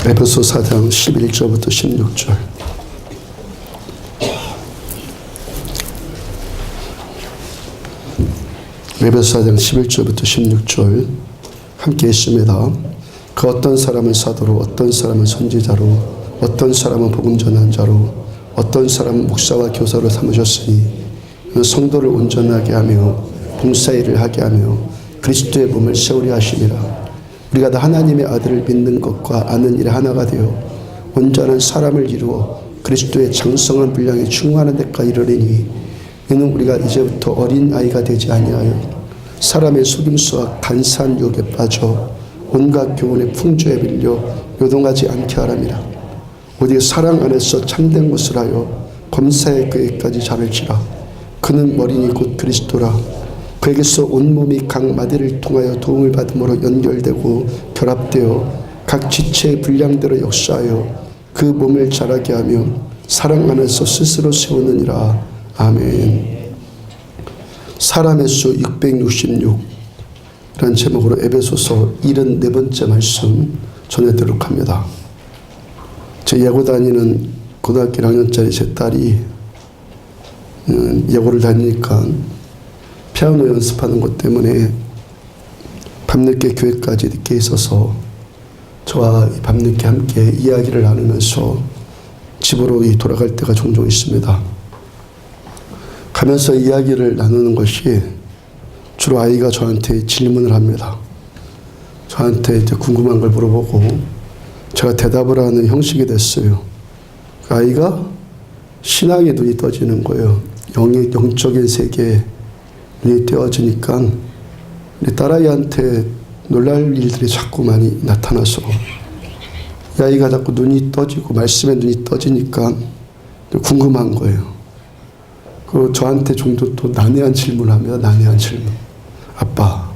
에베소 4장 11절부터 16절. 에베소 4장 11절부터 16절 함께 읽습니다. 그 어떤 사람은 사도로, 어떤 사람은 선지자로, 어떤 사람은 복음 전한 자로, 어떤 사람은 목사와 교사로 삼으셨으니 성도를 온전하게 하며 봉사일을 하게 하며 그리스도의 몸을 세우려 하심이라. 우리가 다 하나님의 아들을 믿는 것과 아는 일에 하나가 되어 온전한 사람을 이루어 그리스도의 장성한 분량에 충만한 데까지 이르리니, 이는 우리가 이제부터 어린 아이가 되지 아니하여 사람의 속임수와 간사한 유혹에 빠져 온갖 교훈의 풍조에 밀려 요동하지 않게 하람이라. 오직 사랑 안에서 참된 것을 하여 검사의 그에까지 자를지라. 그는 머리니 곧 그리스도라. 그에게서 온몸이 각 마디를 통하여 도움을 받음으로 연결되고 결합되어 각 지체의 분량대로 역사하여 그 몸을 자라게 하며 사랑 안에서 스스로 세우느니라. 아멘. 사람의 수 666 라는 제목으로 에베소서 74번째 말씀 전해드리도록 합니다. 제 예고 다니는 고등학교 1학년짜리 제 딸이 예고를 다니니까 피아노 연습하는 것 때문에 밤늦게 교회까지 늦게 있어서 저와 밤늦게 함께 이야기를 나누면서 집으로 돌아갈 때가 종종 있습니다. 가면서 이야기를 나누는 것이 주로 아이가 저한테 질문을 합니다. 저한테 이제 궁금한 걸 물어보고 제가 대답을 하는 형식이 됐어요. 아이가 신앙의 눈이 떠지는 거예요. 영적인 세계에 눈이 띄어지니까 우리 딸아이한테 놀랄 일들이 자꾸 많이 나타나서 이 아이가 자꾸 눈이 떠지고 말씀에 눈이 떠지니까 궁금한 거예요. 그 저한테 종종 또 난해한 질문을 합니다. 난해한 질문. 아빠,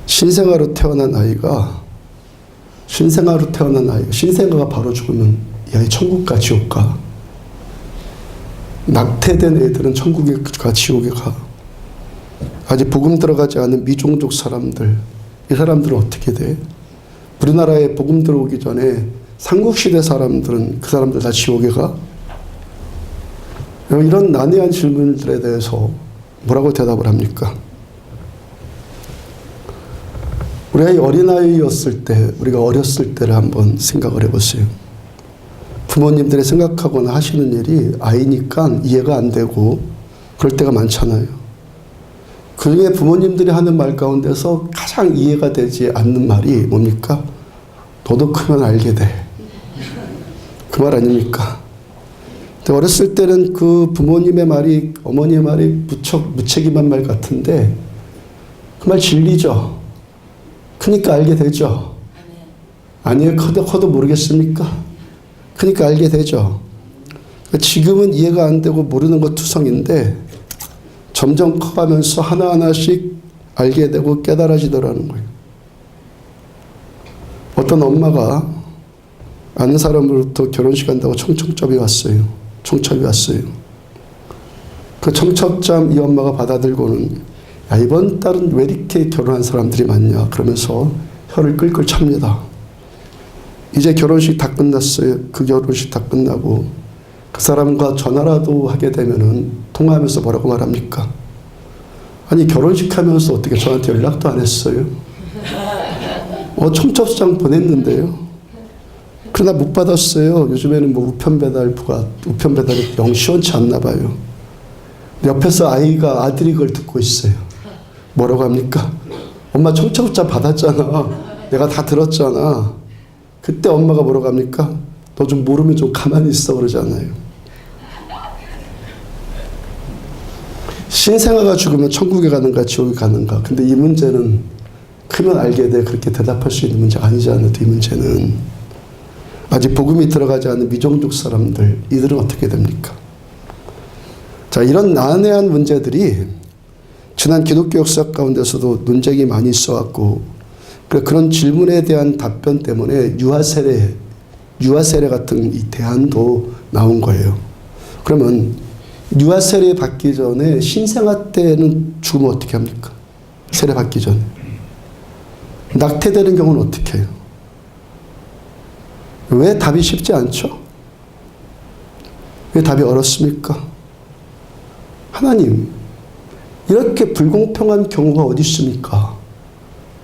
신생아로 태어난 아이가 신생아가 바로 죽으면 이 아이 천국 가 지옥 가? 낙태된 애들은 천국에 가 지옥에 가? 아직 복음 들어가지 않은 미종족 사람들, 이 사람들은 어떻게 돼? 우리나라에 복음 들어오기 전에 삼국시대 사람들은 그 사람들 다 지옥에 가? 이런 난해한 질문들에 대해서 뭐라고 대답을 합니까? 우리 아이 어린아이였을 때, 우리가 어렸을 때를 한번 생각을 해보세요. 부모님들이 생각하거나 하시는 일이 아이니까 이해가 안 되고 그럴 때가 많잖아요. 그 중에 부모님들이 하는 말 가운데서 가장 이해가 되지 않는 말이 뭡니까? 너도 크면 알게 돼. 그 말 아닙니까? 어렸을 때는 그 부모님의 말이, 어머니의 말이 무책임한 말 같은데 그 말 진리죠. 그러니까 알게 되죠. 아니에요. 커도 모르겠습니까? 그러니까 알게 되죠. 지금은 이해가 안 되고 모르는 것 투성인데 점점 커가면서 하나하나씩 알게 되고 깨달아지더라는 거예요. 어떤 엄마가 아는 사람으로부터 결혼식 한다고 청첩장이 왔어요. 그 청첩장 이 엄마가 받아들고는, 야, 이번 달은 왜 이렇게 결혼한 사람들이 많냐 그러면서 혀를 끌끌 찹니다. 이제 결혼식 다 끝났어요. 그 결혼식 다 끝나고 그 사람과 전화라도 하게 되면은 통화하면서 뭐라고 말합니까? 아니, 결혼식 하면서 어떻게 저한테 연락도 안 했어요? 청첩장 보냈는데요. 그러나 못 받았어요. 요즘에는 뭐 우편 배달이 영 시원치 않나 봐요. 옆에서 아들이 그걸 듣고 있어요. 뭐라고 합니까? 엄마 청첩장 받았잖아. 내가 다 들었잖아. 그때 엄마가 뭐라고 합니까? 너 좀 모르면 좀 가만히 있어 그러잖아요. 신생아가 죽으면 천국에 가는가 지옥에 가는가. 근데 이 문제는 크면 알게 돼 그렇게 대답할 수 있는 문제가 아니잖아요. 이 문제는. 아직 복음이 들어가지 않은 미종족 사람들, 이들은 어떻게 됩니까? 자, 이런 난해한 문제들이 지난 기독교 역사 가운데서도 논쟁이 많이 있어왔고, 그런 질문에 대한 답변 때문에 유아 세례 같은 이 대안도 나온 거예요. 그러면 유아 세례 받기 전에 신생아 때는 죽으면 어떻게 합니까? 세례 받기 전에. 낙태되는 경우는 어떻게 해요? 왜 답이 쉽지 않죠? 왜 답이 어렵습니까? 하나님, 이렇게 불공평한 경우가 어디 있습니까?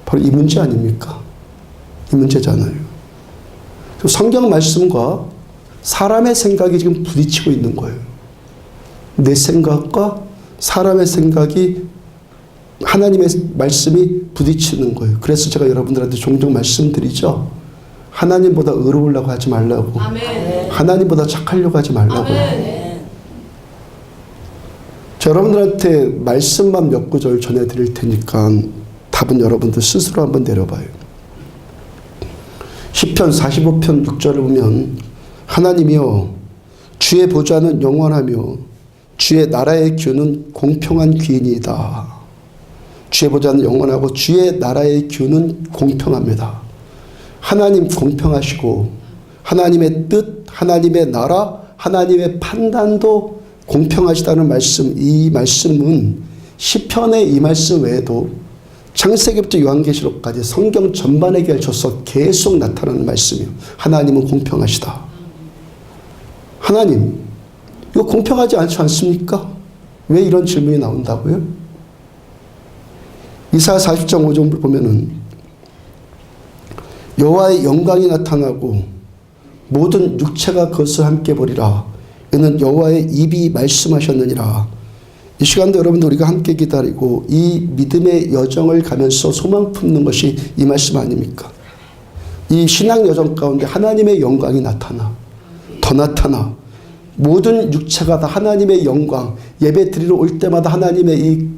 바로 이 문제 아닙니까? 이 문제잖아요. 성경 말씀과 사람의 생각이 지금 부딪히고 있는 거예요. 내 생각과 사람의 생각이 하나님의 말씀이 부딪히는 거예요. 그래서 제가 여러분들한테 종종 말씀드리죠. 하나님보다 의로우려고 하지 말라고. 아멘. 하나님보다 착하려고 하지 말라고요. 아멘. 자, 여러분들한테 말씀만 몇 구절 전해드릴 테니까 답은 여러분들 스스로 한번 내려봐요. 시편 45편 6절을 보면 하나님이여 주의 보좌는 영원하며 주의 나라의 규는 공평한 규이니이다. 주의 보좌는 영원하고 주의 나라의 규는 공평합니다. 하나님 공평하시고 하나님의 뜻, 하나님의 나라, 하나님의 판단도 공평하시다는 말씀, 이 말씀은 시편의 이 말씀 외에도 창세기부터 요한계시록까지 성경 전반에 걸쳐서 계속 나타나는 말씀이에요. 하나님은 공평하시다. 하나님, 이거 공평하지 않지 않습니까? 왜 이런 질문이 나온다고요? 이사야 40장 5절을 보면은 여호와의 영광이 나타나고 모든 육체가 그것을 함께 보리라. 이는 여호와의 입이 말씀하셨느니라. 이 시간도 여러분들 우리가 함께 기다리고 이 믿음의 여정을 가면서 소망 품는 것이 이 말씀 아닙니까? 이 신앙 여정 가운데 하나님의 영광이 나타나, 더 나타나, 모든 육체가 다 하나님의 영광, 예배 드리러 올 때마다 하나님의 이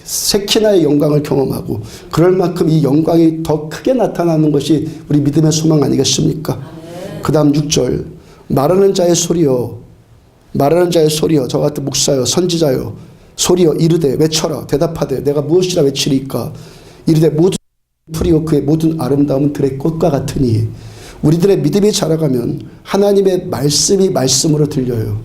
세키나의 영광을 경험하고 그럴 만큼 이 영광이 더 크게 나타나는 것이 우리 믿음의 소망 아니겠습니까? 그 다음 6절 말하는 자의 소리여, 말하는 자의 소리여, 저 같은 목사여 선지자여 소리여 이르되 외쳐라. 대답하되 내가 무엇이라 외치리까? 이르되 모든 풀이요 그의 모든 아름다움은 들의 꽃과 같으니. 우리들의 믿음이 자라가면 하나님의 말씀이 말씀으로 들려요.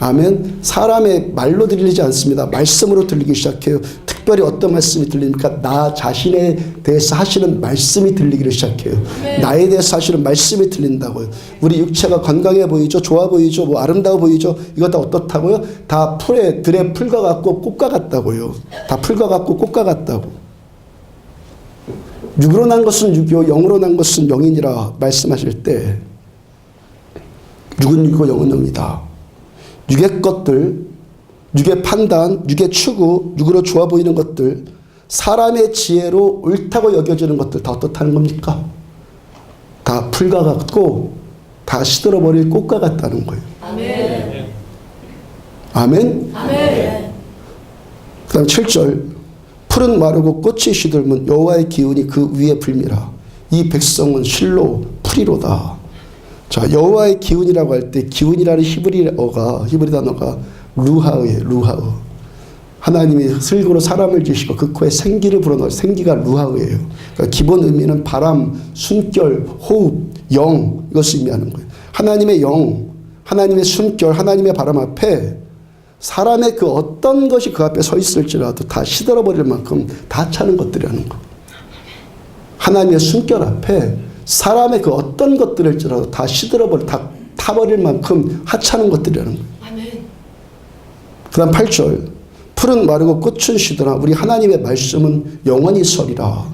아멘. 사람의 말로 들리지 않습니다. 말씀으로 들리기 시작해요. 특별히 어떤 말씀이 들립니까? 나 자신에 대해서 하시는 말씀이 들리기를 시작해요. 네. 나에 대해서 하시는 말씀이 들린다고요. 우리 육체가 건강해 보이죠? 좋아 보이죠? 뭐 아름다워 보이죠? 이거 다 어떻다고요? 다 들의 풀과 같고 꽃과 같다고요. 다 풀과 같고 꽃과 같다고. 육으로 난 것은 육이요 영으로 난 것은 영이니라 말씀하실 때 육은 육이고 영은 영이다. 육의 것들, 육의 판단, 육의 추구, 육으로 좋아 보이는 것들, 사람의 지혜로 옳다고 여겨지는 것들 다 어떻다는 겁니까? 다 풀과 같고 다 시들어버릴 꽃과 같다는 거예요. 아멘. 아멘. 아멘. 그 다음 7절 풀은 마르고 꽃이 시들면 여호와의 기운이 그 위에 불미라. 이 백성은 실로 풀이로다. 자, 여호와의 기운이라고 할 때 기운이라는 히브리 단어가 루하의예요. 루하의. 하나님이 슬그로 사람을 지으시고 그 코에 생기를 불어넣어. 생기가 루하의예요. 그러니까 기본 의미는 바람, 숨결, 호흡, 영, 이것을 의미하는 거예요. 하나님의 영, 하나님의 숨결, 하나님의 바람 앞에 사람의 그 어떤 것이 그 앞에 서 있을지라도 다 시들어버릴 만큼 다 차는 것들이라는 거. 하나님의 숨결 앞에 사람의 그 어떤 것들일지라도 다 시들어버릴, 다 타버릴 만큼 하찮은 것들이라는 거. 그 다음 8절 풀은 마르고 꽃은 시드나 우리 하나님의 말씀은 영원히 서리라.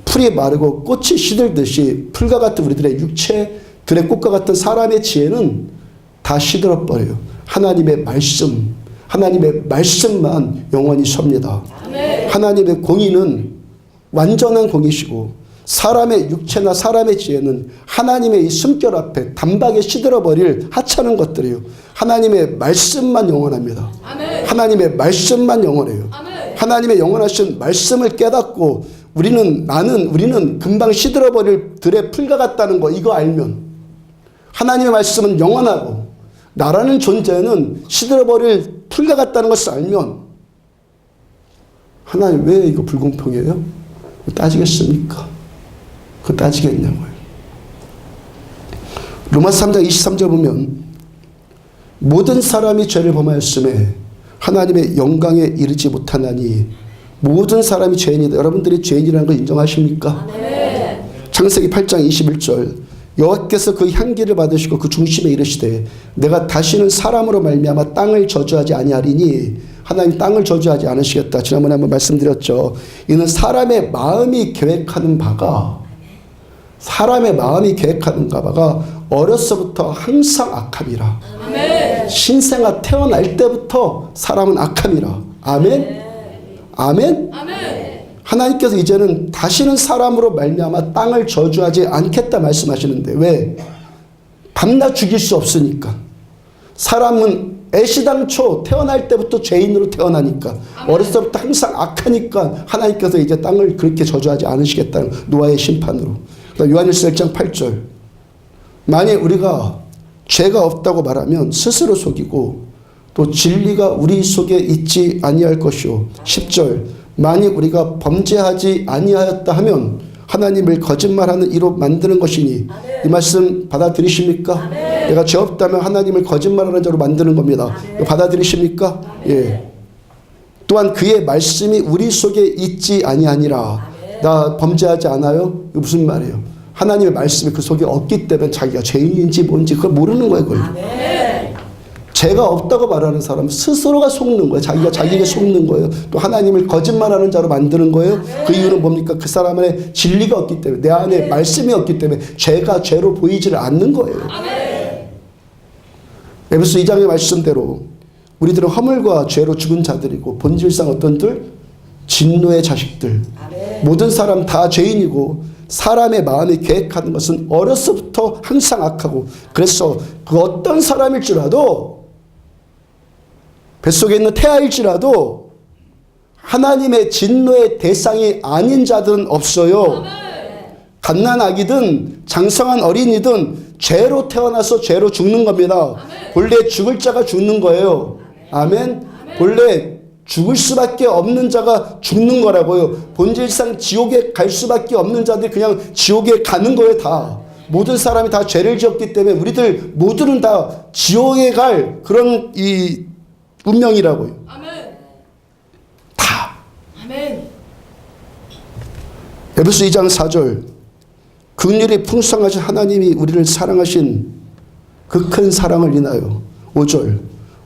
풀이 마르고 꽃이 시들듯이 풀과 같은 우리들의 육체, 들의 꽃과 같은 사람의 지혜는 다 시들어버려요. 하나님의 말씀, 하나님의 말씀만 영원히 섭니다. 하나님의 공의는 완전한 공의시고 사람의 육체나 사람의 지혜는 하나님의 이 숨결 앞에 단박에 시들어버릴 하찮은 것들이에요. 하나님의 말씀만 영원합니다. 아멘. 하나님의 말씀만 영원해요. 아멘. 하나님의 영원하신 말씀을 깨닫고 우리는 금방 시들어버릴 들의 풀과 같다는 거 이거 알면 하나님의 말씀은 영원하고 나라는 존재는 시들어버릴 풀과 같다는 것을 알면 하나님 왜 이거 불공평해요? 따지겠습니까? 그거 따지겠냐고요. 로마서 3장 23절 보면 모든 사람이 죄를 범하였음에 하나님의 영광에 이르지 못하나니 모든 사람이 죄인이다. 여러분들이 죄인이라는 걸 인정하십니까? 네. 창세기 8장 21절 여호와께서 그 향기를 받으시고 그 중심에 이르시되 내가 다시는 사람으로 말미암아 땅을 저주하지 아니하리니 하나님 땅을 저주하지 않으시겠다. 지난번에 한번 말씀드렸죠. 이는 사람의 마음이 계획하는 바가 어려서부터 항상 악함이라. 아멘. 신생아 태어날 때부터 사람은 악함이라. 아멘. 아멘. 아멘. 하나님께서 이제는 다시는 사람으로 말미암아 땅을 저주하지 않겠다 말씀하시는데 왜? 밤낮 죽일 수 없으니까. 사람은 애시당초 태어날 때부터 죄인으로 태어나니까 어렸을 때부터 항상 악하니까 하나님께서 이제 땅을 그렇게 저주하지 않으시겠다는 노아의 심판으로. 요한일서 1장 8절. 만약 우리가 죄가 없다고 말하면 스스로 속이고 또 진리가 우리 속에 있지 아니할 것이요. 10절. 만약 우리가 범죄하지 아니하였다 하면 하나님을 거짓말하는 이로 만드는 것이니 이 말씀 받아들이십니까? 내가 죄 없다면 하나님을 거짓말하는 자로 만드는 겁니다. 받아들이십니까? 예. 또한 그의 말씀이 우리 속에 있지 아니하니라. 나 범죄하지 않아요? 이거 무슨 말이에요? 하나님의 말씀이 그 속에 없기 때문에 자기가 죄인인지 뭔지 그걸 모르는 거예요. 그걸. 죄가 없다고 말하는 사람은 스스로가 속는 거예요. 자기가 자기에게 속는 거예요. 또 하나님을 거짓말하는 자로 만드는 거예요. 그 이유는 뭡니까? 그 사람 안에 진리가 없기 때문에, 내 안에 말씀이 없기 때문에 죄가 죄로 보이지를 않는 거예요. 에베소 2장의 말씀대로 우리들은 허물과 죄로 죽은 자들이고 본질상 어떤들? 진노의 자식들. 모든 사람 다 죄인이고 사람의 마음이 계획하는 것은 어려서부터 항상 악하고, 그래서 그 어떤 사람일지라도 뱃속에 있는 태아일지라도 하나님의 진노의 대상이 아닌 자들은 없어요. 갓난아기든 장성한 어린이든 죄로 태어나서 죄로 죽는 겁니다. 본래 죽을 자가 죽는 거예요. 아멘. 본래 죽을 수밖에 없는 자가 죽는 거라고요. 본질상 지옥에 갈 수밖에 없는 자들이 그냥 지옥에 가는 거예요. 다. 모든 사람이 다 죄를 지었기 때문에 우리들 모두는 다 지옥에 갈 그런 이 운명이라고요. 아멘. 다. 아멘. 에베소 2장 4절. 긍휼이 풍성하신 하나님이 우리를 사랑하신 그 큰 사랑을 인하여 5절.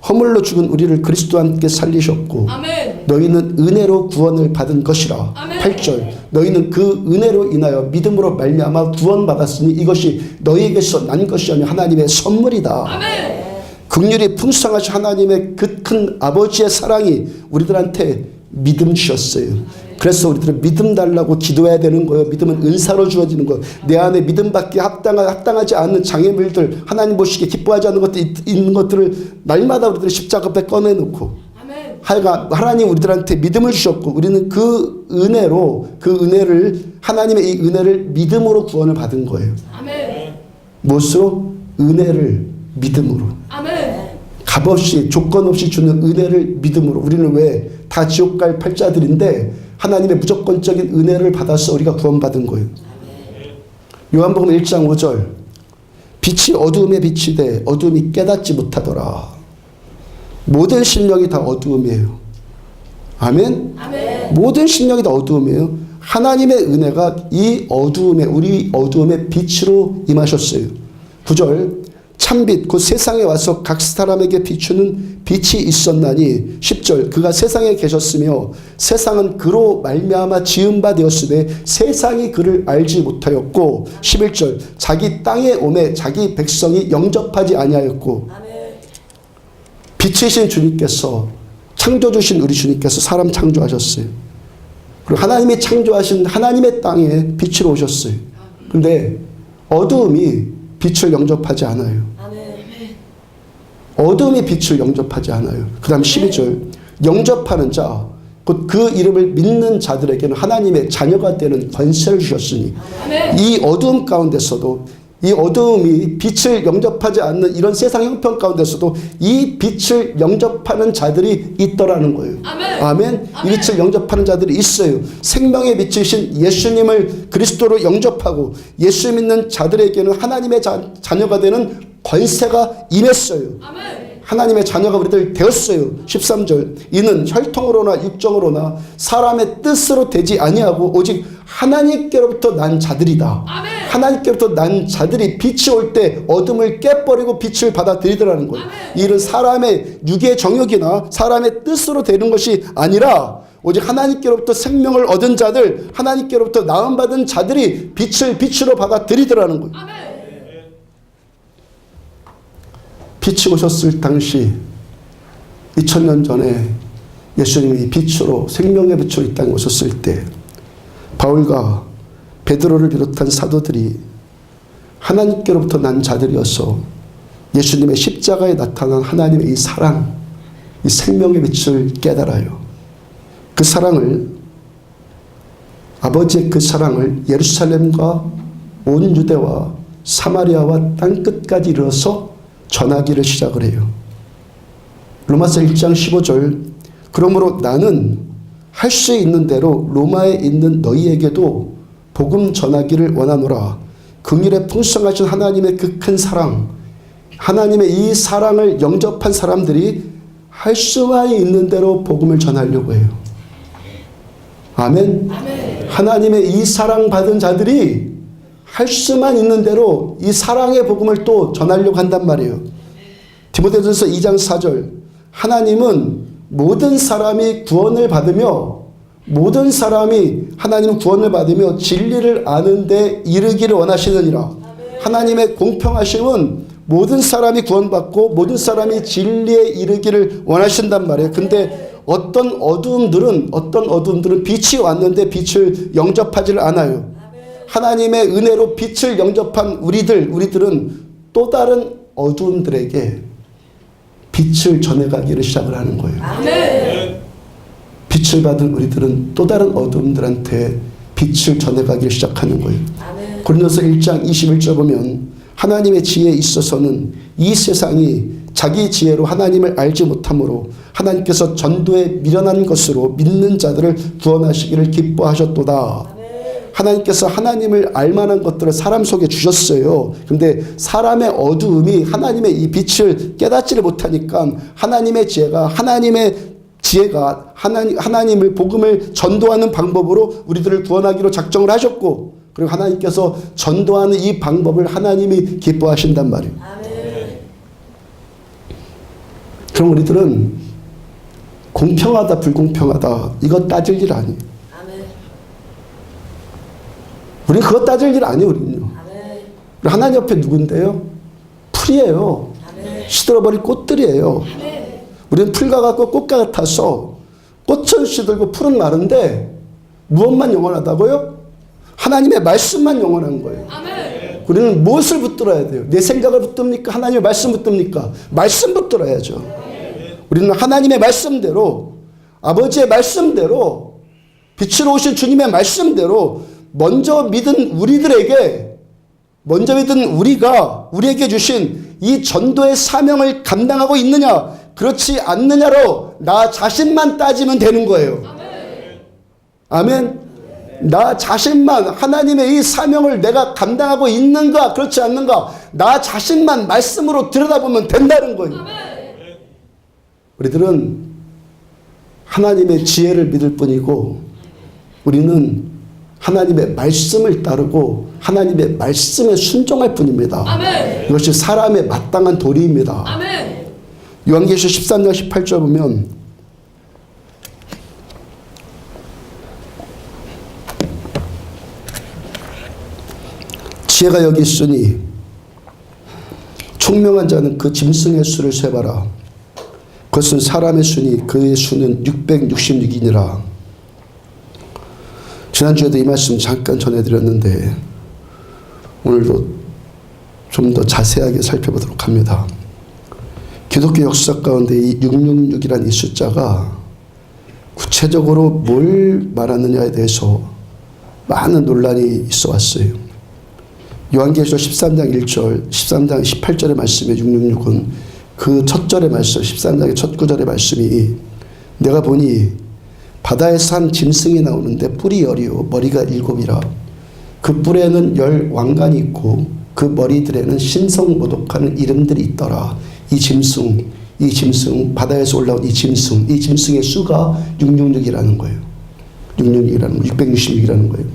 허물로 죽은 우리를 그리스도와 함께 살리셨고 아멘. 너희는 은혜로 구원을 받은 것이라. 아멘. 8절. 너희는 그 은혜로 인하여 믿음으로 말미암아 구원받았으니 이것이 너희에게서 난 것이 아니라 하나님의 선물이다. 아멘. 긍휼이 풍성하신 하나님의 그 큰 아버지의 사랑이 우리들한테 믿음 주셨어요. 그래서 우리들은 믿음 달라고 기도해야 되는 거예요. 믿음은 은사로 주어지는 거예요. 내 안에 믿음밖에 합당하지 않는 장애물들, 하나님 보시기에 기뻐하지 않는 것들 있는 것들을 날마다 우리들이 십자가 앞에 꺼내놓고 하여간 하나님 우리들한테 믿음을 주셨고 우리는 그 은혜를 하나님의 이 은혜를 믿음으로 구원을 받은 거예요. 무엇으로? 은혜를 믿음으로. 값없이 조건 없이 주는 은혜를 믿음으로. 우리는 왜 다 지옥 갈 팔자들인데 하나님의 무조건적인 은혜를 받아서 우리가 구원받은 거예요. 요한복음 1장 5절. 빛이 어두움에 비치되 어두움이 깨닫지 못하더라. 모든 심령이 다 어두움이에요. 아멘? 아멘. 모든 심령이 다 어두움이에요. 하나님의 은혜가 이 어두움에, 우리 어두움에 빛으로 임하셨어요. 9절. 참빛 곧 세상에 와서 각 사람에게 비추는 빛이 있었나니 10절. 그가 세상에 계셨으며 세상은 그로 말미암아 지은 바 되었으되 세상이 그를 알지 못하였고 11절. 자기 땅에 오매 자기 백성이 영접하지 아니하였고. 빛이신 주님께서, 창조주신 우리 주님께서 사람 창조하셨어요. 그리고 하나님이 창조하신 하나님의 땅에 빛으로 오셨어요. 그런데 어두움이 빛을 영접하지 않아요. 어둠이 빛을 영접하지 않아요. 그 다음 12절. 영접하는 자, 곧 그 이름을 믿는 자들에게는 하나님의 자녀가 되는 권세를 주셨으니 이 어두움 가운데서도, 이 어두움이 빛을 영접하지 않는 이런 세상 형편 가운데서도 이 빛을 영접하는 자들이 있더라는 거예요. 아멘. 아멘. 이 빛을 영접하는 자들이 있어요. 생명의 빛이신 예수님을 그리스도로 영접하고 예수 믿는 자들에게는 하나님의 자녀가 되는 권세가 임했어요. 아멘. 하나님의 자녀가 우리들 되었어요. 13절. 이는 혈통으로나 육정으로나 사람의 뜻으로 되지 아니하고 오직 하나님께로부터 난 자들이다. 아멘. 하나님께로부터 난 자들이 빛이 올 때 어둠을 깨버리고 빛을 받아들이더라는 거예요. 이런 사람의 육의 정욕이나 사람의 뜻으로 되는 것이 아니라 오직 하나님께로부터 생명을 얻은 자들, 하나님께로부터 나음받은 자들이 빛을 빛으로 받아들이더라는 거예요. 빛이 오셨을 당시 2000년 전에 예수님이 빛으로 생명의 빛으로 이 땅에 오셨을 때 바울과 베드로를 비롯한 사도들이 하나님께로부터 난 자들이어서 예수님의 십자가에 나타난 하나님의 이 사랑, 이 생명의 빛을 깨달아요. 그 사랑을, 아버지의 그 사랑을 예루살렘과 온 유대와 사마리아와 땅끝까지 이르러서 전하기를 시작을 해요. 로마서 1장 15절, 그러므로 나는 할 수 있는 대로 로마에 있는 너희에게도 복음 전하기를 원하노라. 긍휼에 풍성하신 하나님의 그 큰 사랑, 하나님의 이 사랑을 영접한 사람들이 할 수만 있는 대로 복음을 전하려고 해요. 아멘. 하나님의 이 사랑 받은 자들이 할 수만 있는 대로 이 사랑의 복음을 또 전하려고 한단 말이에요. 디모데전서 2장 4절, 하나님은 모든 사람이 구원을 받으며 모든 사람이 하나님 구원을 받으며 진리를 아는 데 이르기를 원하시느니라. 하나님의 공평하심은 모든 사람이 구원받고 모든 사람이 진리에 이르기를 원하신단 말이에요. 근데 어떤 어두움들은 빛이 왔는데 빛을 영접하지를 않아요. 하나님의 은혜로 빛을 영접한 우리들은 또 다른 어두움들에게 빛을 전해가기를 시작을 하는 거예요. 아멘. 빛을 받은 우리들은 또 다른 어둠들한테 빛을 전해가기를 시작하는 거예요. 아멘. 고린도서 1장 21절 보면 하나님의 지혜에 있어서는 이 세상이 자기 지혜로 하나님을 알지 못하므로 하나님께서 전도에 미련한 것으로 믿는 자들을 구원하시기를 기뻐하셨도다. 아멘. 하나님께서 하나님을 알만한 것들을 사람 속에 주셨어요. 근데 사람의 어두움이 하나님의 이 빛을 깨닫지를 못하니까 하나님의 지혜가 하나님을 복음을 전도하는 방법으로 우리들을 구원하기로 작정을 하셨고, 그리고 하나님께서 전도하는 이 방법을 하나님이 기뻐하신단 말이에요. 아멘. 그럼 우리들은 공평하다 불공평하다 이것 따질 일 아니에요. 아멘. 우리는 그것 따질 일 아니에요. 우리는요. 아멘. 우리 하나님 옆에 누군데요? 풀이에요. 아멘. 시들어버린 꽃들이에요. 아멘. 우리는 풀과 같고 꽃과 같아서 꽃은 시들고 풀은 마른데 무엇만 영원하다고요? 하나님의 말씀만 영원한 거예요. 아멘. 우리는 무엇을 붙들어야 돼요? 내 생각을 붙듭니까? 하나님의 말씀 붙듭니까? 말씀 붙들어야죠. 아멘. 우리는 하나님의 말씀대로, 아버지의 말씀대로, 빛으로 오신 주님의 말씀대로 먼저 믿은 우리가 우리에게 주신 이 전도의 사명을 감당하고 있느냐, 그렇지 않느냐로 나 자신만 따지면 되는 거예요. 아멘. 나 자신만, 하나님의 이 사명을 내가 감당하고 있는가 그렇지 않는가, 나 자신만 말씀으로 들여다보면 된다는 거예요. 우리들은 하나님의 지혜를 믿을 뿐이고 우리는 하나님의 말씀을 따르고 하나님의 말씀에 순종할 뿐입니다. 아멘. 이것이 사람의 마땅한 도리입니다. 아멘. 요한계시록 13장 18절 보면 지혜가 여기 있으니 총명한 자는 그 짐승의 수를 세봐라. 그것은 사람의 수니 그의 수는 666이니라. 지난주에도 이 말씀 잠깐 전해드렸는데 오늘도 좀 더 자세하게 살펴보도록 합니다. 기독교 역사 가운데 이 666이라는 이 숫자가 구체적으로 뭘 말하느냐에 대해서 많은 논란이 있어 왔어요. 요한계시록 13장 1절, 13장 18절의 말씀에 666은 그 첫 절의 말씀, 13장의 첫 구절의 말씀이 내가 보니 바다에서 한 짐승이 나오는데 뿔이 10이요 머리가 7이라. 그 뿔에는 10 왕관이 있고 그 머리들에는 신성모독하는 이름들이 있더라. 이 짐승, 바다에서 올라온 이 짐승의 수가 666이라는 거예요. 666이라는 거, 666이라는 거예요.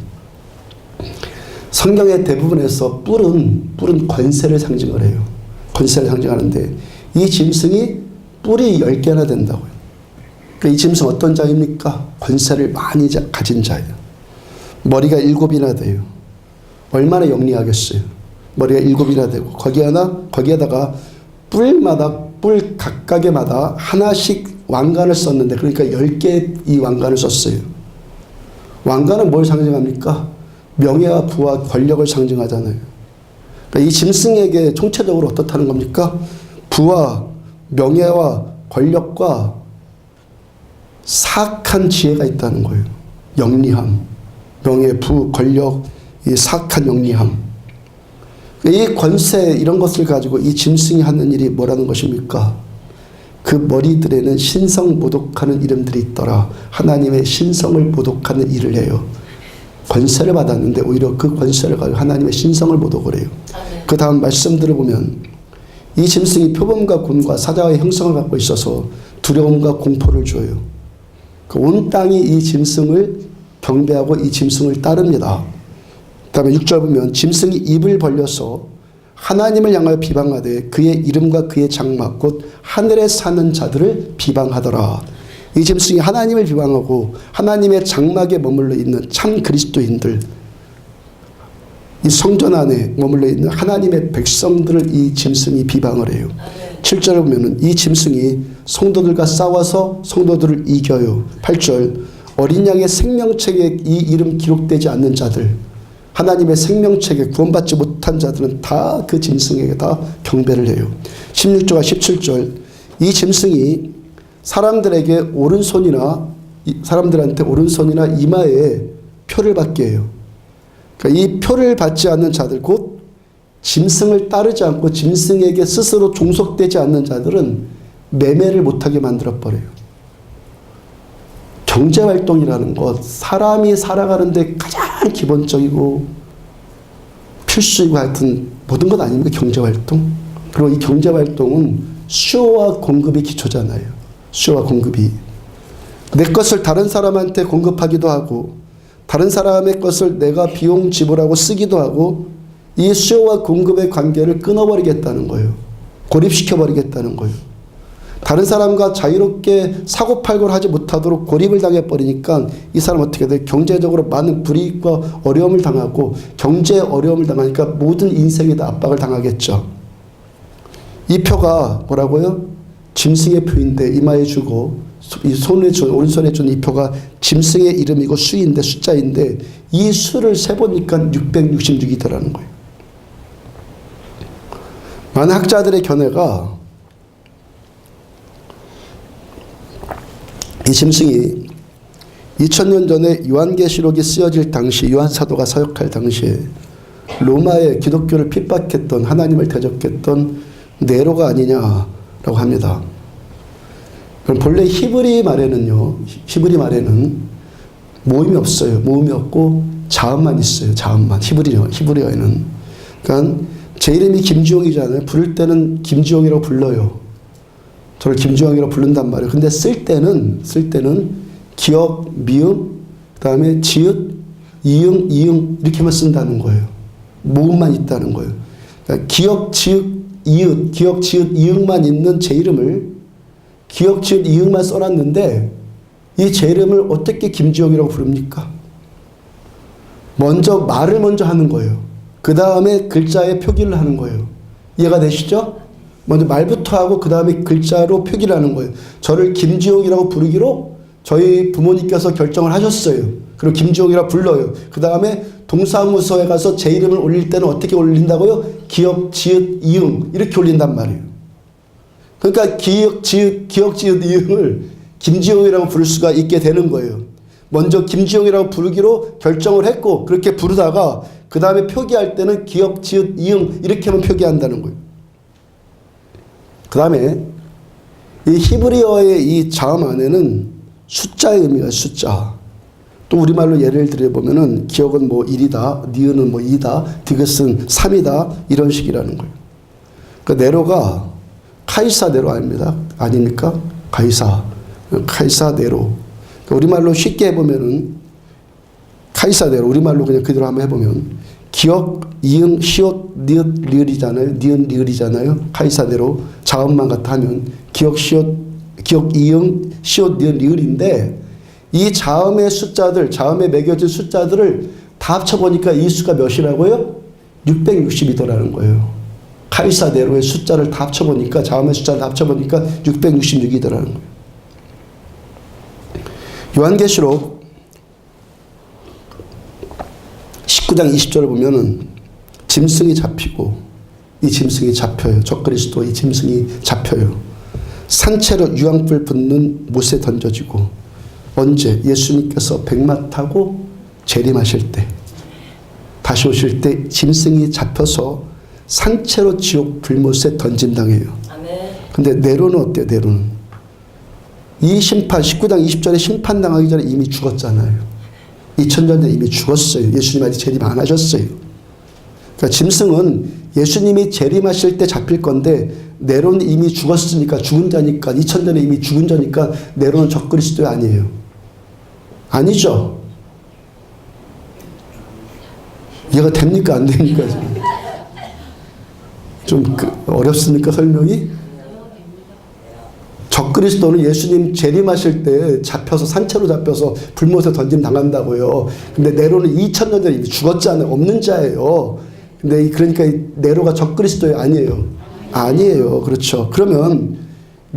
성경의 대부분에서 뿔은 권세를 상징을 해요. 권세를 상징하는데 이 짐승이 뿔이 10개나 된다고요. 그러니까 이 짐승 어떤 자입니까? 권세를 많이 가진 자예요. 머리가 7이나 돼요. 얼마나 영리하겠어요. 머리가 7이나 되고 거기에다가 뿔 각각에마다 하나씩 왕관을 썼는데, 그러니까 10개 이 왕관을 썼어요. 왕관은 뭘 상징합니까? 명예와 부와 권력을 상징하잖아요. 그러니까 이 짐승에게 총체적으로 어떻다는 겁니까? 부와 명예와 권력과 사악한 지혜가 있다는 거예요. 영리함, 명예, 부, 권력, 이 사악한 영리함. 이 권세 이런 것을 가지고 이 짐승이 하는 일이 뭐라는 것입니까? 그 머리들에는 신성 모독하는 이름들이 있더라. 하나님의 신성을 모독하는 일을 해요. 권세를 받았는데 오히려 그 권세를 가지고 하나님의 신성을 모독을 해요. 그 다음 말씀들을 보면 이 짐승이 표범과 곤과 사자의 형성을 갖고 있어서 두려움과 공포를 줘요. 온 땅이 이 짐승을 경배하고 이 짐승을 따릅니다. 그 다음에 6절 보면 짐승이 입을 벌려서 하나님을 향하여 비방하되 그의 이름과 그의 장막 곧 하늘에 사는 자들을 비방하더라. 이 짐승이 하나님을 비방하고 하나님의 장막에 머물러 있는 참 그리스도인들, 이 성전 안에 머물러 있는 하나님의 백성들을 이 짐승이 비방을 해요. 7절에 보면 이 짐승이 성도들과 싸워서 성도들을 이겨요. 8절 어린 양의 생명책에 이 이름 기록되지 않는 자들, 하나님의 생명책에 구원받지 못한 자들은 다 그 짐승에게 다 경배를 해요. 16절과 17절 이 짐승이 사람들한테 오른손이나 이마에 표를 받게 해요. 그러니까 이 표를 받지 않는 자들, 곧 짐승을 따르지 않고 짐승에게 스스로 종속되지 않는 자들은 매매를 못하게 만들어버려요. 경제활동이라는 것, 사람이 살아가는데 가장 기본적이고 필수이고 하여튼 모든 것 아닙니까? 경제활동. 그리고 이 경제활동은 수요와 공급이 기초잖아요. 수요와 공급이. 내 것을 다른 사람한테 공급하기도 하고 다른 사람의 것을 내가 비용 지불하고 쓰기도 하고 이 수요와 공급의 관계를 끊어버리겠다는 거예요. 고립시켜버리겠다는 거예요. 다른 사람과 자유롭게 사고팔고를 하지 못하도록 고립을 당해버리니까 이 사람 어떻게 돼? 경제적으로 많은 불이익과 어려움을 당하고 경제 어려움을 당하니까 모든 인생에 다 압박을 당하겠죠. 이 표가 뭐라고요? 짐승의 표인데 이마에 주고 이 손에 준 오른손에 준 이 표가 짐승의 이름이고 수인데 숫자인데 이 수를 세보니까 666이더라는 거예요. 많은 학자들의 견해가 이 짐승이 2000년 전에 요한계시록이 쓰여질 당시, 요한사도가 사역할 당시에 로마의 기독교를 핍박했던, 하나님을 대적했던 네로가 아니냐라고 합니다. 그럼 본래 히브리 말에는 모음이 없어요. 모음이 없고 자음만 있어요. 자음만. 히브리어에는. 그러니까 제 이름이 김주영이잖아요. 부를 때는 김주영이라고 불러요. 저를 김주영이라고 부른단 말이에요. 근데 쓸 때는 기역, 미음, 그 다음에 지읒, 이응 이렇게만 쓴다는 거예요. 모음만 있다는 거예요. 그러니까 기역, 지읒, 이응만 있는 제 이름을 기역, 지읒, 이응만 써놨는데 이 제 이름을 어떻게 김주영이라고 부릅니까? 말을 먼저 하는 거예요. 그 다음에 글자에 표기를 하는 거예요. 이해가 되시죠? 먼저 말부터 하고 그 다음에 글자로 표기를 하는 거예요. 저를 김주영이라고 부르기로 저희 부모님께서 결정을 하셨어요. 그리고 김주영이라고 불러요. 그 다음에 동사무소에 가서 제 이름을 올릴 때는 어떻게 올린다고요? 기역, 지읒, 이응 이렇게 올린단 말이에요. 그러니까 기역, 지읒, 이응을 김주영이라고 부를 수가 있게 되는 거예요. 먼저 김주영이라고 부르기로 결정을 했고 그렇게 부르다가 그 다음에 표기할 때는 기역, 지읒, 이응 이렇게만 표기한다는 거예요. 그 다음에 이 히브리어의 이 자음 안에는 숫자의 의미가 숫자. 또 우리말로 예를 들어보면은 기억은 뭐 1이다, 니은은 뭐 2다, 디귿은 3이다 이런 식이라는 거예요. 그 네로가 카이사 네로 아닙니까? 카이사 네로. 우리말로 쉽게 해보면은 카이사 네로, 우리말로 그냥 그대로 한번 해보면 기억, 이응, 시옷, 니은, 리을이잖아요. 니은, 리을이잖아요. 카이사대로 자음만 같아 하면 기억, 이응, 시옷, 니은, 리을인데 이 자음의 숫자들, 자음에 매겨진 숫자들을 다 합쳐보니까 이 수가 몇이라고요? 660이더라는 거예요. 카이사대로의 숫자를 다 합쳐보니까, 자음의 숫자를 다 합쳐보니까 666이더라는 거예요. 요한계시록 19장 20절을 보면은 짐승이 잡히고, 이 짐승이 잡혀요. 적그리스도 이 짐승이 잡혀요. 산채로 유황불 붙는 못에 던져지고, 언제? 예수님께서 백마 타고 재림하실 때, 다시 오실 때 짐승이 잡혀서 산채로 지옥 불못에 던진당해요. 근데 네로는 어때요? 네로는 이 심판, 19장 20절에 심판당하기 전에 이미 죽었잖아요. 2000년 전에 이미 죽었어요. 예수님 아직 재림 안 하셨어요. 그러니까 짐승은 예수님이 재림하실 때 잡힐 건데, 네로는 이미 죽었으니까, 죽은 자니까, 2000년 전에 이미 죽은 자니까 네로는 적그리스도 아니에요. 아니죠? 이해가 됩니까? 안 됩니까? 좀 어렵습니까? 설명이? 적그리스도는 예수님 재림하실 때 잡혀서, 산채로 잡혀서 불못에 던짐 당한다고요. 근데 네로는 2000년 전에 이미 죽었잖아요. 없는 자예요. 근데 그러니까 네로가 적그리스도예요? 아니에요. 아니에요. 그렇죠. 그러면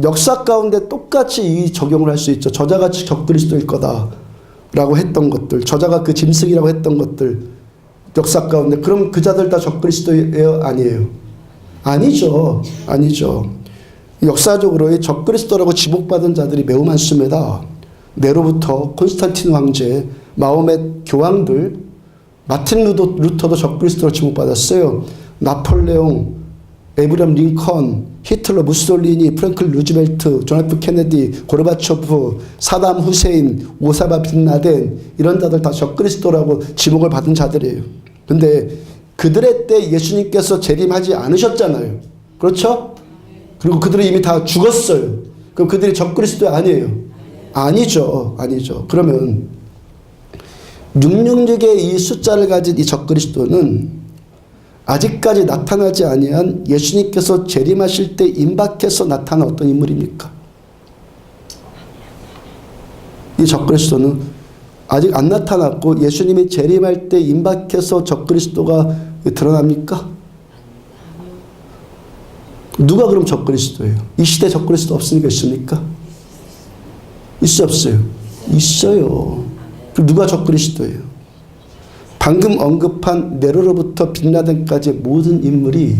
역사 가운데 똑같이 이 적용을 할 수 있죠. 저자가 적그리스도일 거다라고 했던 것들, 저자가 그 짐승이라고 했던 것들, 역사 가운데, 그럼 그 자들 다 적그리스도예요? 아니에요. 아니죠. 아니죠. 역사적으로 적그리스도라고 지목받은 자들이 매우 많습니다. 네로부터 콘스탄틴 황제, 마호멧 교황들, 마틴 루터도 적그리스도로 지목받았어요. 나폴레옹, 에브리엄 링컨, 히틀러, 무솔리니, 프랭클 루즈벨트, 존 F 케네디, 고르바초프, 사담 후세인, 오사마 빈 라덴, 이런 자들 다 적그리스도라고 지목을 받은 자들이에요. 근데 그들의 때 예수님께서 재림하지 않으셨잖아요. 그렇죠? 그리고 그들은 이미 다 죽었어요. 그럼 그들이 적그리스도 아니에요? 아니죠. 아니죠. 그러면 666의 이 숫자를 가진 이 적그리스도는 아직까지 나타나지 아니한 예수님께서 재림하실 때 임박해서 나타난 어떤 인물입니까? 이 적그리스도는 아직 안 나타났고 예수님이 재림할 때 임박해서 적그리스도가 드러납니까? 누가 그럼 적그리스도예요? 이 시대에 적그리스도 없으니까 있습니까? 있어요, 없어요? 있어요. 그럼 누가 적그리스도예요? 방금 언급한 네로로부터 빈라덴까지 모든 인물이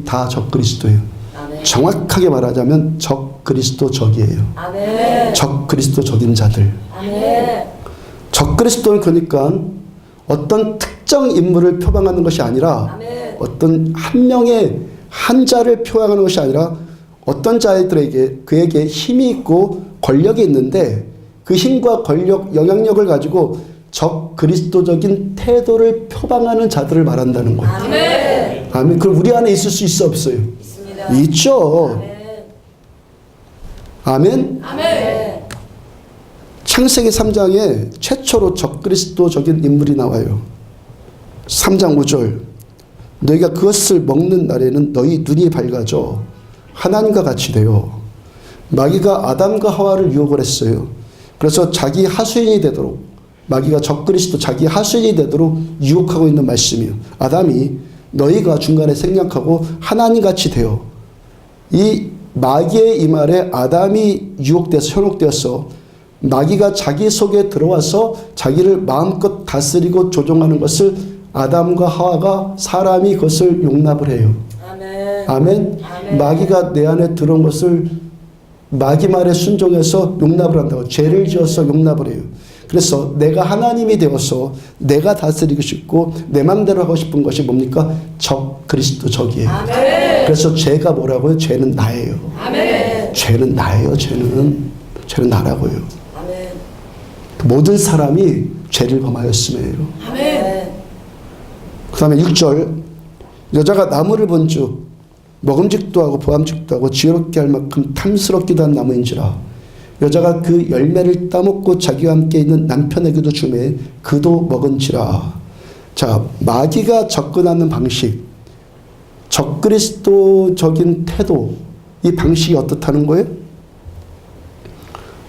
다 적그리스도예요. 아멘. 정확하게 말하자면 적그리스도적이에요. 아멘. 적그리스도적인 자들. 아멘. 적그리스도는 그러니까 어떤 특정 인물을 표방하는 것이 아니라, 아멘. 어떤 한 명의 한 자를 표방하는 것이 아니라 어떤 자들에게, 그에게 힘이 있고 권력이 있는데 그 힘과 권력, 영향력을 가지고 적그리스도적인 태도를 표방하는 자들을 말한다는 거예요. 아멘. 아멘. 그럼 우리 안에 있을 수 있어, 없어요? 있습니다. 있죠. 아멘. 아멘. 창세기 3장에 최초로 적그리스도적인 인물이 나와요. 3장 5절. 너희가 그것을 먹는 날에는 너희 눈이 밝아져 하나님과 같이 되어. 마귀가 아담과 하와를 유혹을 했어요. 그래서 자기 하수인이 되도록, 마귀가 적그리스도 자기 하수인이 되도록 유혹하고 있는 말씀이에요. 아담이 너희가 중간에 생략하고 하나님같이 되어. 이 마귀의 이 말에 아담이 유혹돼서 현혹되어서 마귀가 자기 속에 들어와서 자기를 마음껏 다스리고 조종하는 것을 아담과 하와가, 사람이 그것을 용납을 해요. 아멘. 아멘. 아멘. 마귀가 내 안에 들어온 것을 마귀 말에 순종해서 용납을 한다고. 죄를 지어서 용납을 해요. 그래서 내가 하나님이 되어서 내가 다스리고 싶고 내 맘대로 하고 싶은 것이 뭡니까? 적그리스도적이에요. 아멘. 그래서 죄가 뭐라고요? 죄는 나예요. 아멘. 죄는 나예요. 죄는 나라고요. 아멘. 모든 사람이 죄를 범하였음이에요. 아멘. 그 다음에 6절. 여자가 나무를 본즉 먹음직도 하고 보암직도 하고 지혜롭게 할 만큼 탐스럽기도 한 나무인지라. 여자가 그 열매를 따먹고 자기와 함께 있는 남편에게도 주매 그도 먹은지라. 자, 마귀가 접근하는 방식, 적그리스도적인 태도, 이 방식이 어떻다는 거예요?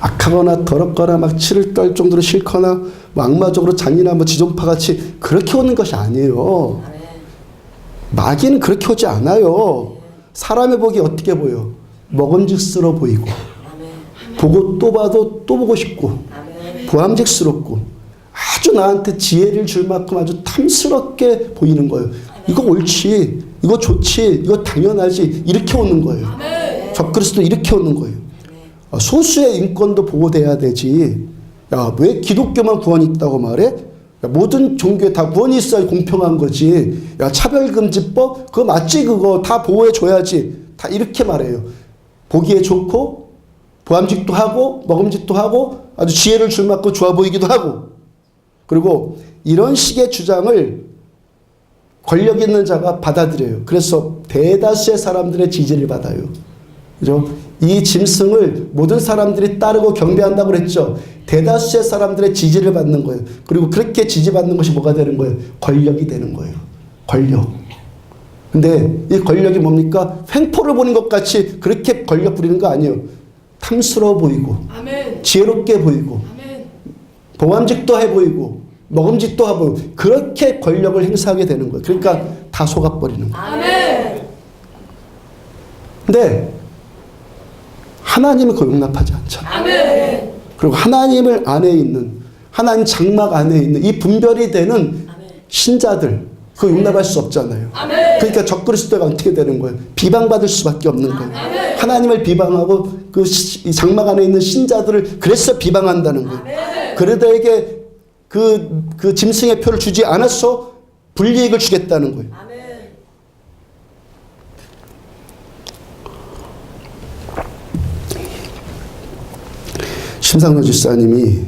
악하거나 더럽거나 막 치를 떨 정도로 싫거나 뭐 악마적으로 잔인한 뭐 지존파 같이 그렇게 오는 것이 아니에요. 마귀는 그렇게 오지 않아요. 사람의 복이 어떻게 보여? 먹음직스러워 보이고, 보고 또 봐도 또 보고 싶고, 보암직스럽고, 아주 나한테 지혜를 줄 만큼 아주 탐스럽게 보이는 거예요. 이거 옳지, 이거 좋지, 이거 당연하지, 이렇게 오는 거예요. 적그리스도 이렇게 오는 거예요. 소수의 인권도 보호돼야 되지. 야, 왜 기독교만 구원이 있다고 말해? 야, 모든 종교에 다 구원이 있어야 공평한 거지. 야, 차별금지법? 그거 맞지, 그거. 다 보호해줘야지. 다 이렇게 말해요. 보기에 좋고, 보암직도 하고, 먹음직도 하고, 아주 지혜를 줄 만큼 좋아 보이기도 하고. 그리고 이런 식의 주장을 권력 있는 자가 받아들여요. 그래서 대다수의 사람들의 지지를 받아요. 그죠? 이 짐승을 모든 사람들이 따르고 경배한다고 그랬죠. 대다수의 사람들의 지지를 받는 거예요. 그리고 그렇게 지지받는 것이 뭐가 되는 거예요? 권력이 되는 거예요. 권력. 근데 이 권력이 뭡니까? 횡포를 보는 것 같이 그렇게 권력 부리는 거 아니에요. 탐스러워 보이고, 아멘. 지혜롭게 보이고, 아멘. 보암직도 해 보이고, 먹음직도 하고, 그렇게 권력을 행사하게 되는 거예요. 그러니까 아멘. 다 속아버리는 거예요. 아멘. 근데 하나님은 그걸 용납하지 않잖아요. 아멘. 그리고 하나님을 안에 있는, 하나님 장막 안에 있는 이 분별이 되는 아멘. 신자들, 그거 용납할 수 없잖아요. 아멘. 그러니까 적그리스도가 어떻게 되는 거예요? 비방받을 수밖에 없는 거예요. 아멘. 하나님을 비방하고 그 장막 안에 있는 신자들을 그래서 비방한다는 거예요. 아멘. 그들에게 그 짐승의 표를 주지 않아서 불이익을 주겠다는 거예요. 아멘. 심상로 집사님이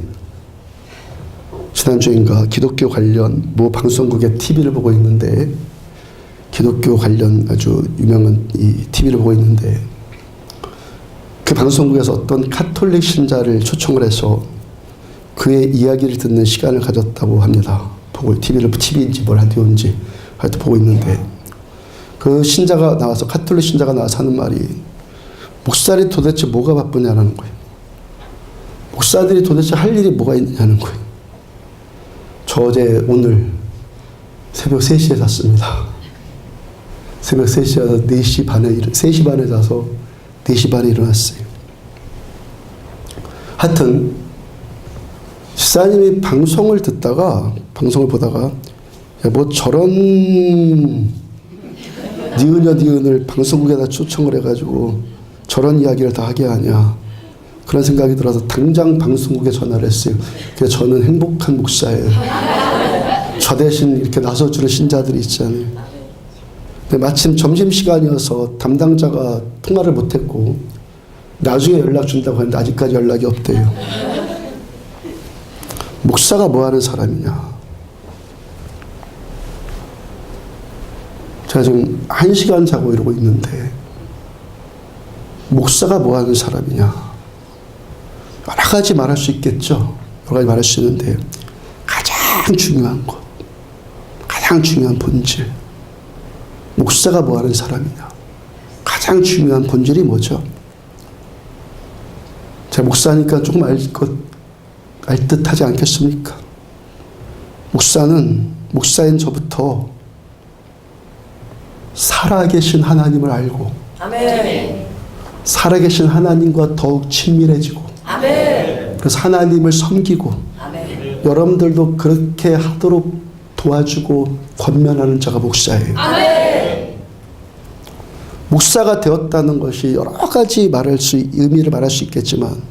지난주인가 기독교 관련 모 방송국의 TV를 보고 있는데, 기독교 관련 아주 유명한 이 TV를 보고 있는데, 그 방송국에서 어떤 카톨릭 신자를 초청을 해서 그의 이야기를 듣는 시간을 가졌다고 합니다. 보고 TV인지 뭘 라디오인지 하여튼 보고 있는데, 그 신자가 나와서, 카톨릭 신자가 나와서 하는 말이, 목사들이 도대체 뭐가 바쁘냐는 거예요. 목사들이 도대체 할 일이 뭐가 있냐는 거예요. 저 오늘 새벽 3시에 잤습니다. 새벽 3시에 자서 3시 반에 자서 4시 반에 일어났어요. 하여튼 집사님이 방송을 보다가, 야, 뭐 저런 니은을 방송국에다 초청을 해가지고 저런 이야기를 다 하게 하냐, 그런 생각이 들어서 당장 방송국에 전화를 했어요. 그래서 저는 행복한 목사예요. 저 대신 이렇게 나서주는 신자들이 있잖아요. 근데 마침 점심시간이어서 담당자가 통화를 못했고, 나중에 연락 준다고 했는데 아직까지 연락이 없대요. 목사가 뭐 하는 사람이냐. 제가 지금 1시간 자고 이러고 있는데, 목사가 뭐 하는 사람이냐. 여러 가지 말할 수 있겠죠. 여러 가지 말할 수 있는데, 가장 중요한 것, 가장 중요한 본질, 목사가 뭐 하는 사람이냐. 가장 중요한 본질이 뭐죠? 제가 목사니까 조금 알 듯하지 않겠습니까? 목사인 저부터 살아계신 하나님을 알고, 아멘. 살아계신 하나님과 더욱 친밀해지고, 아멘. 그래서 하나님을 섬기고, 아멘. 여러분들도 그렇게 하도록 도와주고 권면하는 자가 목사예요. 아멘. 목사가 되었다는 것이 여러 가지 의미를 말할 수 있겠지만,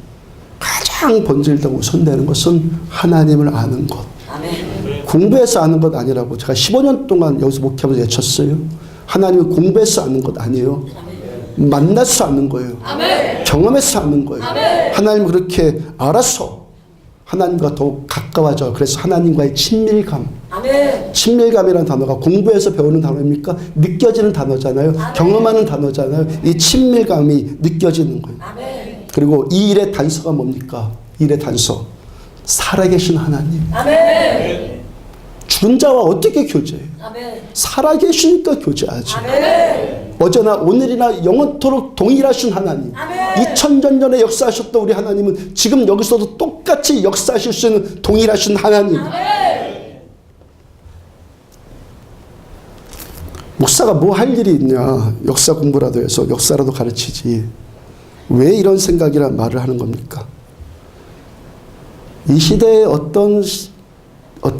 가장 본질되고 우선되는 것은 하나님을 아는 것. 아멘. 공부해서 아는 것 아니라고 제가 15년 동안 여기서 목회하면서 외쳤어요. 하나님을 공부해서 아는 것 아니에요. 만나서 아는 거예요. 아멘. 경험해서 아는 거예요. 아멘. 하나님을 그렇게 알아서 하나님과 더욱 가까워져. 그래서 하나님과의 친밀감. 아멘. 친밀감이라는 단어가 공부해서 배우는 단어입니까? 느껴지는 단어잖아요. 아멘. 경험하는 단어잖아요. 이 친밀감이 느껴지는 거예요. 아멘. 그리고 이 일의 단서가 뭡니까? 이 일의 단서. 살아계신 하나님. 아멘. 죽은 자와 어떻게 교제해요? 아멘. 살아계시니까 교제하죠. 아멘. 어제나 오늘이나 영원토록 동일하신 하나님, 아멘. 2000년 전에 역사하셨던 우리 하나님은 지금 여기서도 똑같이 역사하실 수 있는 동일하신 하나님. 아멘. 목사가 뭐 할 일이 있냐, 역사 공부라도 해서 역사라도 가르치지 왜 이런 생각이란 말을 하는 겁니까? 이 시대의 어떤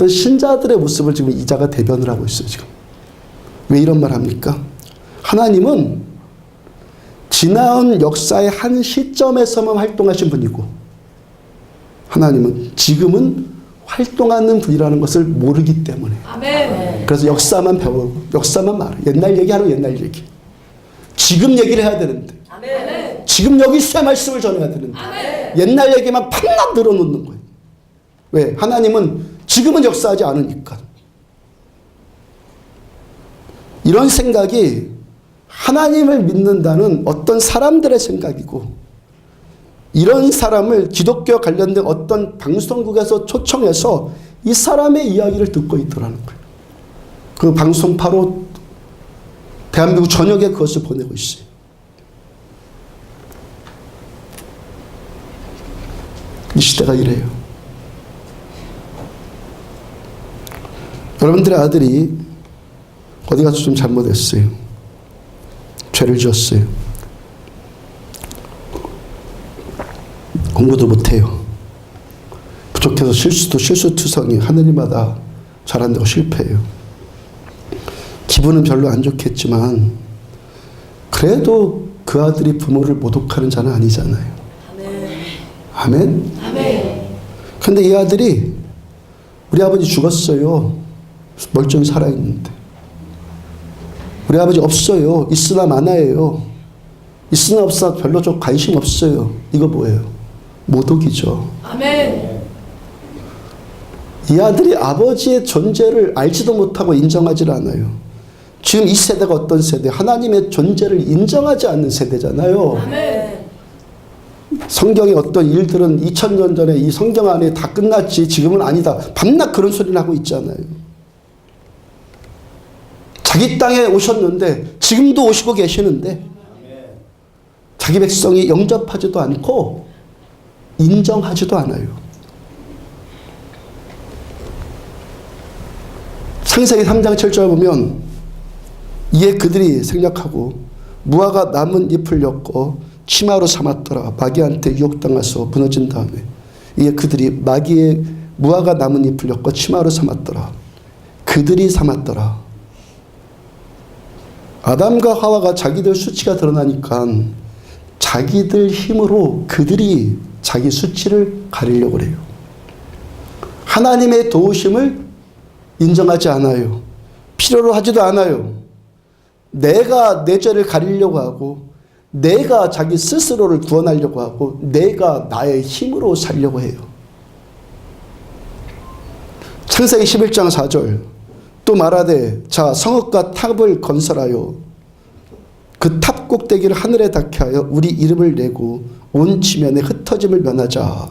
신자들의 모습을 지금 이자가 대변을 하고 있어요. 지금 왜 이런 말 합니까? 하나님은 지나온 역사의 한 시점에서만 활동하신 분이고, 하나님은 지금은 활동하는 분이라는 것을 모르기 때문에, 아멘. 그래서 역사만 배우고 역사만 말해. 옛날 얘기하러 옛날 얘기, 지금 얘기를 해야 되는데, 아멘. 지금 여기 새 말씀을 전해야 되는데, 아멘. 옛날 얘기만 팍나 늘어놓는 거예요. 왜? 하나님은 지금은 역사하지 않으니까. 이런 생각이 하나님을 믿는다는 어떤 사람들의 생각이고, 이런 사람을 기독교와 관련된 어떤 방송국에서 초청해서 이 사람의 이야기를 듣고 있더라는 거예요. 그 방송파로 대한민국 전역에 그것을 보내고 있어요. 이 시대가 이래요. 여러분들의 아들이 어디 가서 좀 잘못했어요. 죄를 지었어요. 공부도 못해요. 부족해서 실수투성이 하늘이마다 잘한다고 실패해요. 기분은 별로 안 좋겠지만 그래도 그 아들이 부모를 모독하는 자는 아니잖아요. 아멘? 아멘. 근데 이 아들이 우리 아버지 죽었어요. 멀쩡히 살아있는데. 우리 아버지 없어요. 있으나 마나예요. 있으나 없으나 별로 좀 관심 없어요. 이거 뭐예요? 모독이죠. 아멘. 이 아들이 아버지의 존재를 알지도 못하고 인정하지 않아요. 지금 이 세대가 어떤 세대? 하나님의 존재를 인정하지 않는 세대잖아요. 아멘. 성경의 어떤 일들은 2000년 전에 이 성경 안에 다 끝났지 지금은 아니다. 밤낮 그런 소리를 하고 있잖아요. 자기 땅에 오셨는데 지금도 오시고 계시는데 자기 백성이 영접하지도 않고 인정하지도 않아요. 창세기 3장 7절 보면 이에 그들이 생략하고 무화과 남은 잎을 엮고 치마로 삼았더라. 마귀한테 유혹당해서 무너진 다음에 이에 그들이 마귀의 무화과 남은 잎을 엮고 치마로 삼았더라. 그들이 삼았더라. 아담과 하와가 자기들 수치가 드러나니까 자기들 힘으로 그들이 자기 수치를 가리려고 해요. 하나님의 도우심을 인정하지 않아요. 필요로 하지도 않아요. 내가 내 죄를 가리려고 하고 내가 자기 스스로를 구원하려고 하고 내가 나의 힘으로 살려고 해요. 창세기 11장 4절 또 말하되 자 성읍과 탑을 건설하여 그 탑 꼭대기를 하늘에 닿게 하여 우리 이름을 내고 온 지면에 흩어짐을 면하자.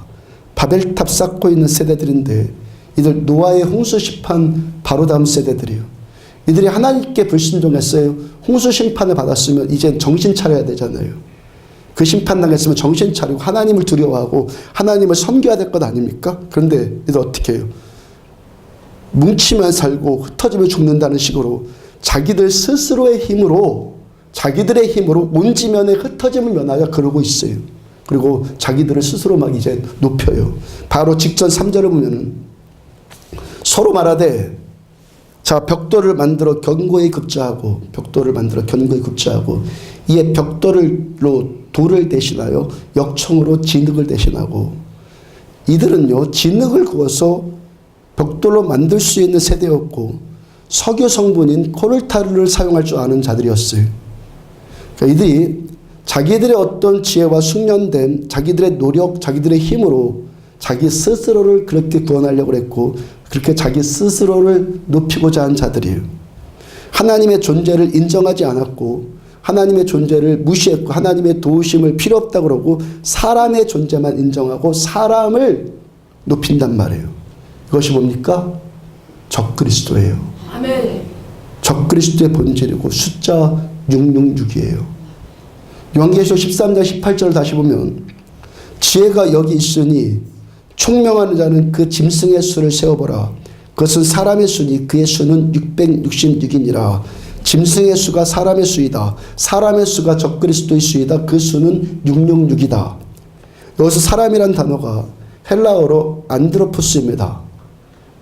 바벨탑 쌓고 있는 세대들인데 이들 노아의 홍수 심판 바로 다음 세대들이요. 이들이 하나님께 불순종했어요. 홍수 심판을 받았으면 이제 정신 차려야 되잖아요. 그 심판 당했으면 정신 차리고 하나님을 두려워하고 하나님을 섬겨야 될 것 아닙니까? 그런데 이들 어떻게 해요? 뭉치면 살고 흩어지면 죽는다는 식으로 자기들 스스로의 힘으로 자기들의 힘으로 온 지면에 흩어짐을 면하여 그러고 있어요. 그리고 자기들을 스스로 막 이제 높여요. 바로 직전 3절을 보면 서로 말하되 자 벽돌을 만들어 견고히 급자하고 벽돌을 만들어 견고히 급자하고 이에 벽돌로 돌을 대신하여 역청으로 진흙을 대신하고 이들은요 진흙을 구워서 벽돌로 만들 수 있는 세대였고 석유 성분인 코를타르를 사용할 줄 아는 자들이었어요. 그러니까 이들이 자기들의 어떤 지혜와 숙련된 자기들의 노력, 자기들의 힘으로 자기 스스로를 그렇게 구원하려고 했고 그렇게 자기 스스로를 높이고자 한 자들이에요. 하나님의 존재를 인정하지 않았고 하나님의 존재를 무시했고 하나님의 도우심을 필요 없다고 그러고 사람의 존재만 인정하고 사람을 높인단 말이에요. 이것이 뭡니까? 적그리스도예요. 아멘. 적그리스도의 본질이고 숫자 666이에요. 요한계시록 13장 18절을 다시 보면 지혜가 여기 있으니 총명하는 자는 그 짐승의 수를 세어보라. 그것은 사람의 수니 그의 수는 666이니라. 짐승의 수가 사람의 수이다. 사람의 수가 적그리스도의 수이다. 그 수는 666이다. 여기서 사람이란 단어가 헬라어로 안드로포스입니다.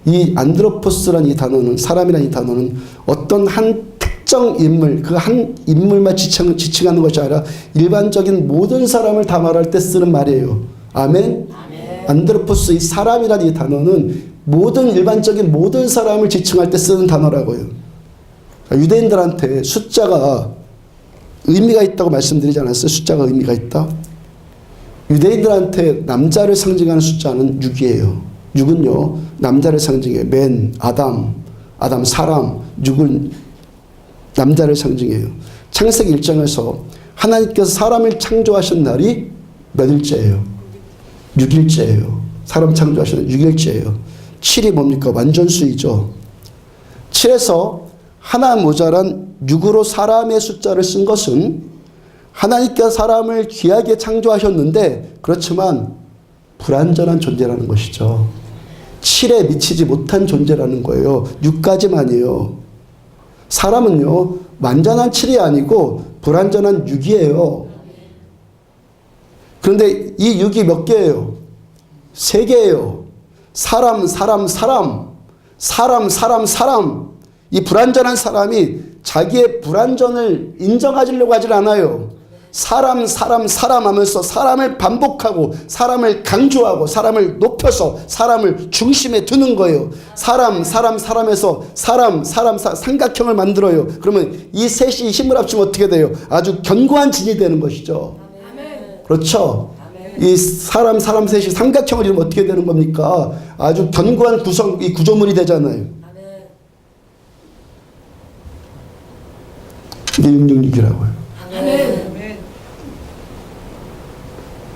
이 안드로포스란 이 단어는, 사람이란 이 단어는 어떤 한 특정 인물, 그 한 인물만 지칭하는 것이 아니라 일반적인 모든 사람을 다 말할 때 쓰는 말이에요. 아멘? 안드로포스, 이 사람이란 이 단어는 일반적인 모든 사람을 지칭할 때 쓰는 단어라고요. 유대인들한테 숫자가 의미가 있다고 말씀드리지 않았어요? 숫자가 의미가 있다? 유대인들한테 남자를 상징하는 숫자는 6이에요. 6은요, 남자를 상징해요. 맨, 아담, 사람, 6은 남자를 상징해요. 창세기 1장에서 하나님께서 사람을 창조하신 날이 몇 일째예요? 6일째예요. 사람 창조하신 6일째예요. 7이 뭡니까? 완전수이죠. 7에서 하나 모자란 6으로 사람의 숫자를 쓴 것은 하나님께서 사람을 귀하게 창조하셨는데 그렇지만 불완전한 존재라는 것이죠. 7에 미치지 못한 존재라는 거예요. 6까지만이에요. 사람은요, 완전한 7이 아니고 불완전한 6이에요. 그런데 이 6이 몇 개예요? 3개예요. 사람. 이 불완전한 사람이 자기의 불완전을 인정하려고 하질 않아요. 사람 하면서 사람을 반복하고 사람을 강조하고 사람을 높여서 사람을 중심에 두는 거예요. 사람에서 삼각형을 만들어요. 그러면 이 셋이 힘을 합치면 어떻게 돼요? 아주 견고한 진이 되는 것이죠. 그렇죠? 이 사람 셋이 삼각형을 이루면 어떻게 되는 겁니까? 아주 견고한 이 구조물이 되잖아요. 이게 666이라고요.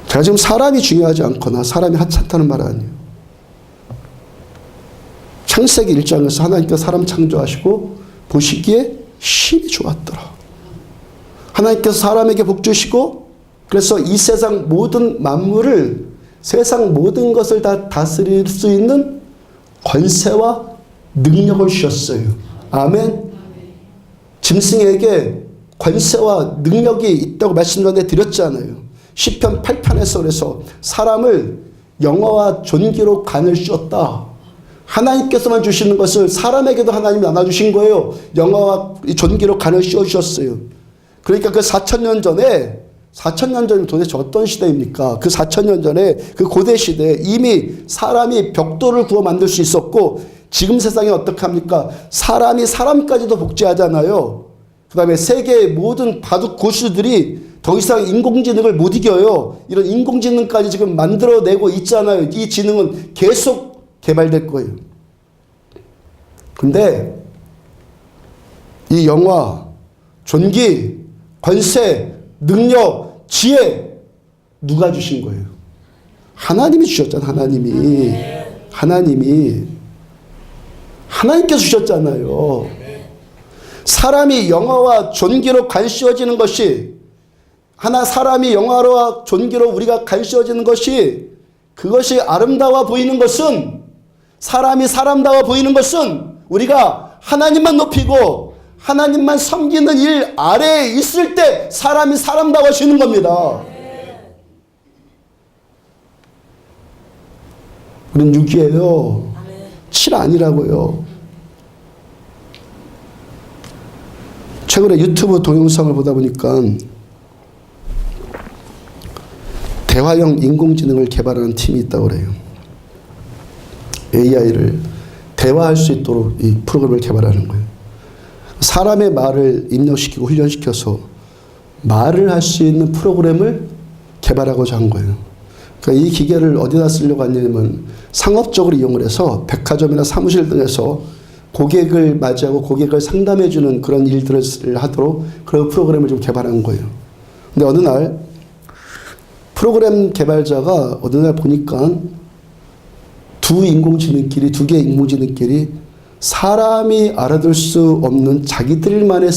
제가 지금 사람이 중요하지 않거나 사람이 하찮다는 말은 아니에요. 창세기 1장에서 하나님께서 사람 창조하시고 보시기에 힘이 좋았더라. 하나님께서 사람에게 복 주시고 그래서 이 세상 모든 만물을, 세상 모든 것을 다 다스릴 수 있는 권세와 능력을 주셨어요. 아멘. 짐승에게 권세와 능력이 있다고 말씀 전에 드렸잖아요. 시편 8편에서 그래서 사람을 영화와 존귀로 간을 씌웠다. 하나님께서만 주시는 것을 사람에게도 하나님이 나눠주신 거예요. 영화와 존귀로 간을 씌워주셨어요. 그러니까 그 4,000년 전이 도대체 어떤 시대입니까? 그 4,000년 전에 그 고대 시대에 이미 사람이 벽돌을 구워 만들 수 있었고 지금 세상에 어떻게 합니까? 사람이 사람까지도 복제하잖아요. 그 다음에 세계의 모든 바둑 고수들이 더 이상 인공지능을 못 이겨요. 이런 인공지능까지 지금 만들어내고 있잖아요. 이 지능은 계속 개발될 거예요. 근데 이 영화, 존귀, 권세, 능력, 지혜 누가 주신 거예요? 하나님이 주셨잖아요. 하나님께서 주셨잖아요. 사람이 영화와 존귀로 간씌워지는 것이 사람이 영화와 존귀로 우리가 간씌워지는 것이 그것이 아름다워 보이는 것은 사람이 사람다워 보이는 것은 우리가 하나님만 높이고 하나님만 섬기는 일 아래에 있을 때 사람이 사람다워지는 겁니다. 우린 6이에요. 7 아니라고요. 최근에 유튜브 동영상을 보다 보니까 대화형 인공지능을 개발하는 팀이 있다고 그래요. AI를 대화할 수 있도록 이 프로그램을 개발하는 거예요. 사람의 말을 입력시키고 훈련시켜서 말을 할 수 있는 프로그램을 개발하고자 한 거예요. 그러니까 이 기계를 어디다 쓰려고 하냐면 상업적으로 이용을 해서 백화점이나 사무실 등에서 고객을 맞이하고 고객을 상담해주는 그런 일들을 하도록 그런 프로그램을 좀 개발한 거예요. 근데 어느 날 프로그램 개발자가 어느 날 보니까 두 개의 인공지능끼리 사람이 알아들 수 없는 자기들만의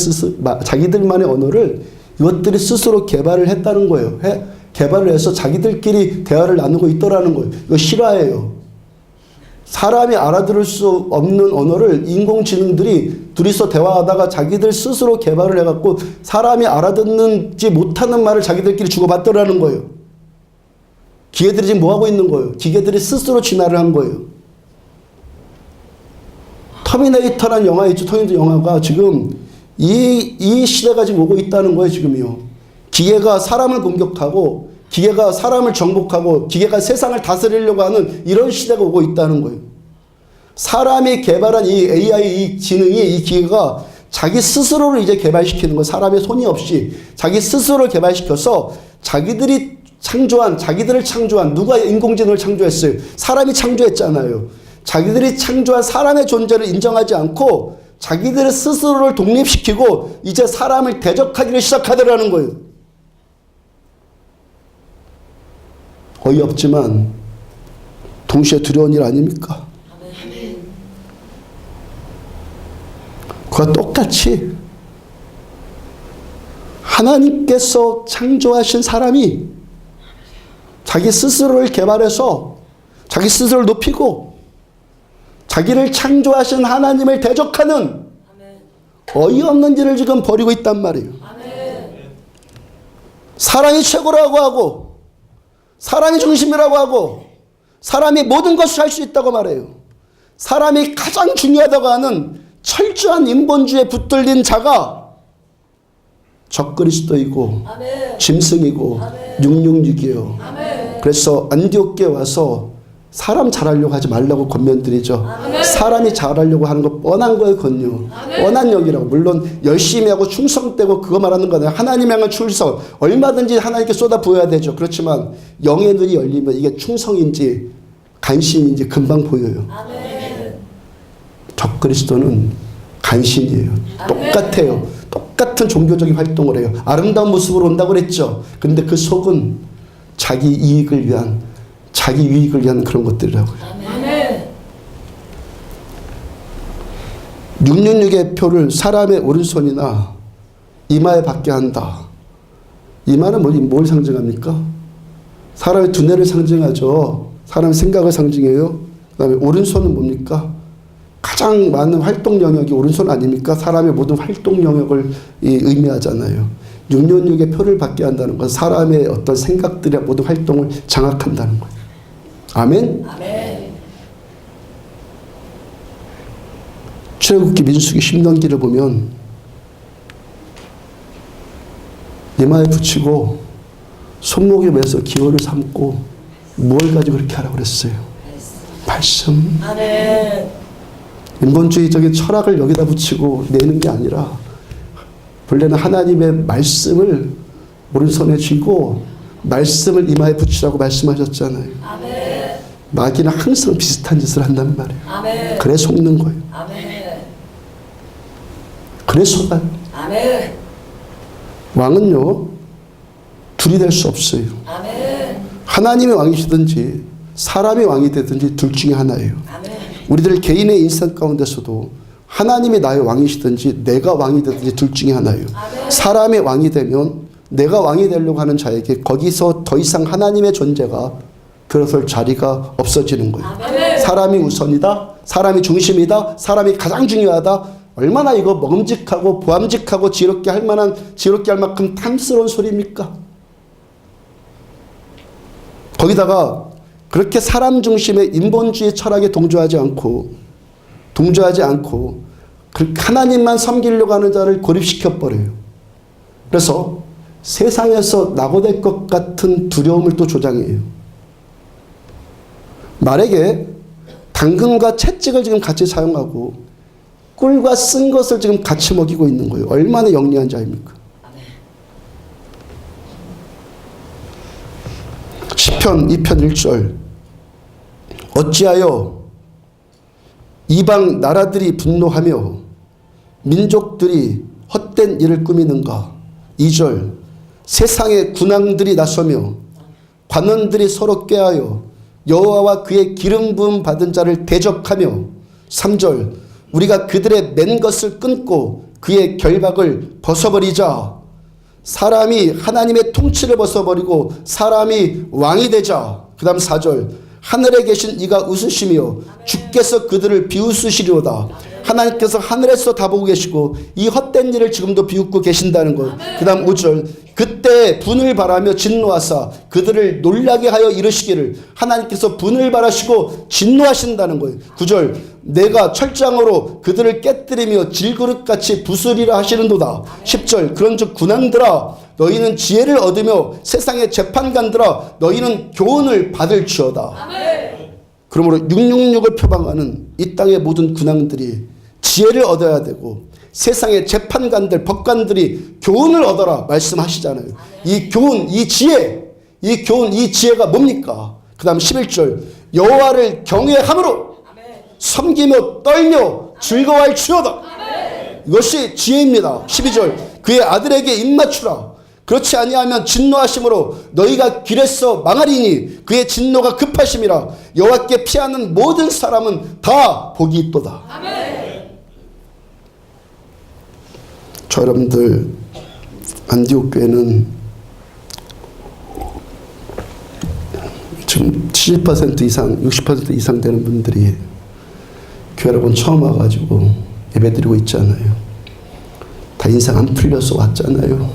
언어를 이것들이 스스로 개발을 했다는 거예요. 개발을 해서 자기들끼리 대화를 나누고 있더라는 거예요. 이거 실화예요. 사람이 알아들을 수 없는 언어를 인공지능들이 둘이서 대화하다가 자기들 스스로 개발을 해갖고 사람이 알아듣는지 못하는 말을 자기들끼리 주고받더라는 거예요. 기계들이 지금 뭐하고 있는 거예요? 기계들이 스스로 진화를 한 거예요. 터미네이터라는 영화 있죠. 터미네이터 영화가 지금 이 시대가 지금 오고 있다는 거예요. 지금요. 기계가 사람을 공격하고 기계가 사람을 정복하고 기계가 세상을 다스리려고 하는 이런 시대가 오고 있다는 거예요. 사람이 개발한 이 AI, 이 지능이, 이 기계가 자기 스스로를 이제 개발시키는 거예요. 사람의 손이 없이 자기 스스로를 개발시켜서 자기들을 창조한, 누가 인공지능을 창조했어요? 사람이 창조했잖아요. 자기들이 창조한 사람의 존재를 인정하지 않고 자기들의 스스로를 독립시키고 이제 사람을 대적하기를 시작하더라는 거예요. 어이없지만 동시에 두려운 일 아닙니까? 그와 똑같이 하나님께서 창조하신 사람이 자기 스스로를 개발해서 자기 스스로를 높이고 자기를 창조하신 하나님을 대적하는 어이없는 일을 지금 벌이고 있단 말이에요. 사람이 최고라고 하고 사람이 중심이라고 하고 사람이 모든 것을 할 수 있다고 말해요. 사람이 가장 중요하다고 하는 철저한 인본주의에 붙들린 자가 적그리스도이고 짐승이고 666이에요. 그래서 안디옥에 와서 사람 잘하려고 하지 말라고 권면드리죠. 사람이 잘하려고 하는 거 뻔한 거거든요. 뻔한 영이라고. 물론 열심히 하고 충성되고 그거 말하는 거 아니에요. 하나님 향한 충성. 얼마든지 하나님께 쏟아 부어야 되죠. 그렇지만 영의 눈이 열리면 이게 충성인지 간신인지 금방 보여요. 적그리스도는 간신이에요. 똑같아요. 똑같은 종교적인 활동을 해요. 아름다운 모습으로 온다고 그랬죠. 그런데 그 속은 자기 이익을 위한, 자기 유익을 위한 그런 것들이라고요. 666의 표를 사람의 오른손이나 이마에 받게 한다. 이마는 뭘 상징합니까? 사람의 두뇌를 상징하죠. 사람의 생각을 상징해요. 그 다음에 오른손은 뭡니까? 가장 많은 활동 영역이 오른손 아닙니까? 사람의 모든 활동 영역을 의미하잖아요. 666의 표를 받게 한다는 것은 사람의 어떤 생각들의 모든 활동을 장악한다는 거예요. 아멘? 아멘. 출애굽기, 민수기, 신명기를 보면 이마에 붙이고 손목에 매서 기호를 삼고 뭘 가지고 그렇게 하라고 그랬어요? 말씀. 아멘. 인본주의적인 철학을 여기다 붙이고 내는 게 아니라 본래는 하나님의 말씀을 오른손에 쥐고 말씀을 이마에 붙이라고 말씀하셨잖아요. 아멘. 마귀는 항상 비슷한 짓을 한단 말이에요. 아멘. 그래 속는 거예요. 아멘. 그래 속아요. 아멘. 왕은요 둘이 될 수 없어요. 아멘. 하나님이 왕이시든지 사람이 왕이 되든지 둘 중에 하나예요. 아멘. 우리들 개인의 인생 가운데서도 하나님이 나의 왕이시든지 내가 왕이 되든지 둘 중에 하나예요. 아멘. 사람이 왕이 되면 내가 왕이 되려고 하는 자에게 거기서 더 이상 하나님의 존재가 들어설 자리가 없어지는 거예요. 아멘. 사람이 우선이다. 사람이 중심이다. 사람이 가장 중요하다. 얼마나 이거 먹음직하고 보암직하고 지롭게 할 만큼 탐스러운 소리입니까? 거기다가 그렇게 사람 중심의 인본주의 철학에 동조하지 않고 하나님만 섬기려고 하는 자를 고립시켜 버려요. 그래서 세상에서 낙오될 것 같은 두려움을 또 조장해요. 말에게 당근과 채찍을 지금 같이 사용하고 꿀과 쓴 것을 지금 같이 먹이고 있는 거예요. 얼마나 영리한 자입니까? 시편 2편 1절 어찌하여 이방 나라들이 분노하며 민족들이 헛된 일을 꾸미는가. 2절 세상의 군왕들이 나서며 관원들이 서로 꾀하여 여호와와 그의 기름 부음 받은 자를 대적하며. 3절 우리가 그들의 맨 것을 끊고 그의 결박을 벗어버리자. 사람이 하나님의 통치를 벗어버리고 사람이 왕이 되자. 그 다음 4절. 하늘에 계신 이가 웃으시며 주께서 그들을 비웃으시리로다. 하나님께서 하늘에서 다 보고 계시고 이 헛된 일을 지금도 비웃고 계신다는 것. 그 다음 5절. 그때 분을 발하며 진노하사 그들을 놀라게 하여 이르시기를. 하나님께서 분을 발하시고 진노하신다는 거예요. 9절. 내가 철장으로 그들을 깨뜨리며 질그릇같이 부수리라 하시는도다. 10절. 그런즉 군왕들아 너희는 지혜를 얻으며 세상의 재판관들아 너희는 교훈을 받을지어다. 그러므로 666을 표방하는 이 땅의 모든 군왕들이 지혜를 얻어야 되고 세상의 재판관들, 법관들이 교훈을 얻어라 말씀하시잖아요. 이 교훈, 이 지혜, 이 교훈, 이 지혜가 뭡니까? 그 다음 11절. 여호와를 경외함으로 섬기며 떨며 즐거워할 지어다. 이것이 지혜입니다. 12절. 그의 아들에게 입맞추라. 그렇지 아니하면 진노하심으로 너희가 길에서 망하리니 그의 진노가 급하심이라. 여호와께 피하는 모든 사람은 다 복이 있도다. 저 여러분들 안디옥 교회는 지금 70% 이상 60% 이상 되는 분들이 교회 여러분 처음 와가지고 예배드리고 있잖아요. 다 인생 안 풀려서 왔잖아요.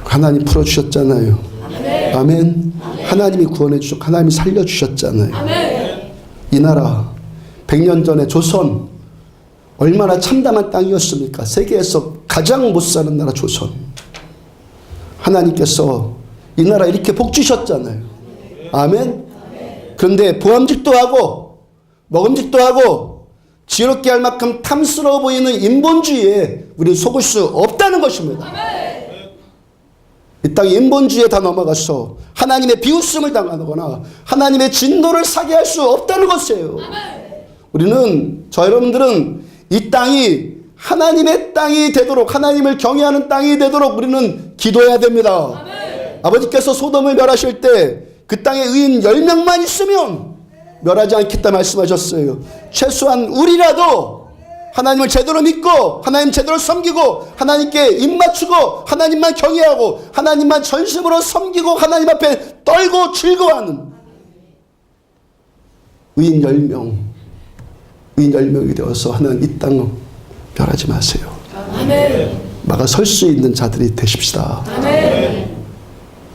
하나님 풀어주셨잖아요. 아멘. 하나님이 구원해 주셨고 하나님이 살려주셨잖아요. 이 나라 100년 전에 조선 얼마나 참담한 땅이었습니까? 세계에서 가장 못 사는 나라 조선. 하나님께서 이 나라 이렇게 복 주셨잖아요. 아멘. 그런데 보암직도 하고 먹음직도 하고 지혜롭게 할 만큼 탐스러워 보이는 인본주의에 우리는 속을 수 없다는 것입니다. 이 땅이 인본주의에 다 넘어가서 하나님의 비웃음을 당하거나 하나님의 진노를 사게 할 수 없다는 것이에요. 우리는, 저 여러분들은 이 땅이 하나님의 땅이 되도록, 하나님을 경외하는 땅이 되도록 우리는 기도해야 됩니다. 아버지께서 소돔을 멸하실 때 그 땅에 의인 10명만 있으면 멸하지 않겠다 말씀하셨어요. 최소한 우리라도 하나님을 제대로 믿고 하나님 제대로 섬기고 하나님께 입맞추고 하나님만 경외하고 하나님만 전심으로 섬기고 하나님 앞에 떨고 즐거워하는 의인 10명, 의인 10명이 되어서 하나님 이 땅을 멸하지 마세요. 아멘. 막아 설 수 있는 자들이 되십시다. 아멘.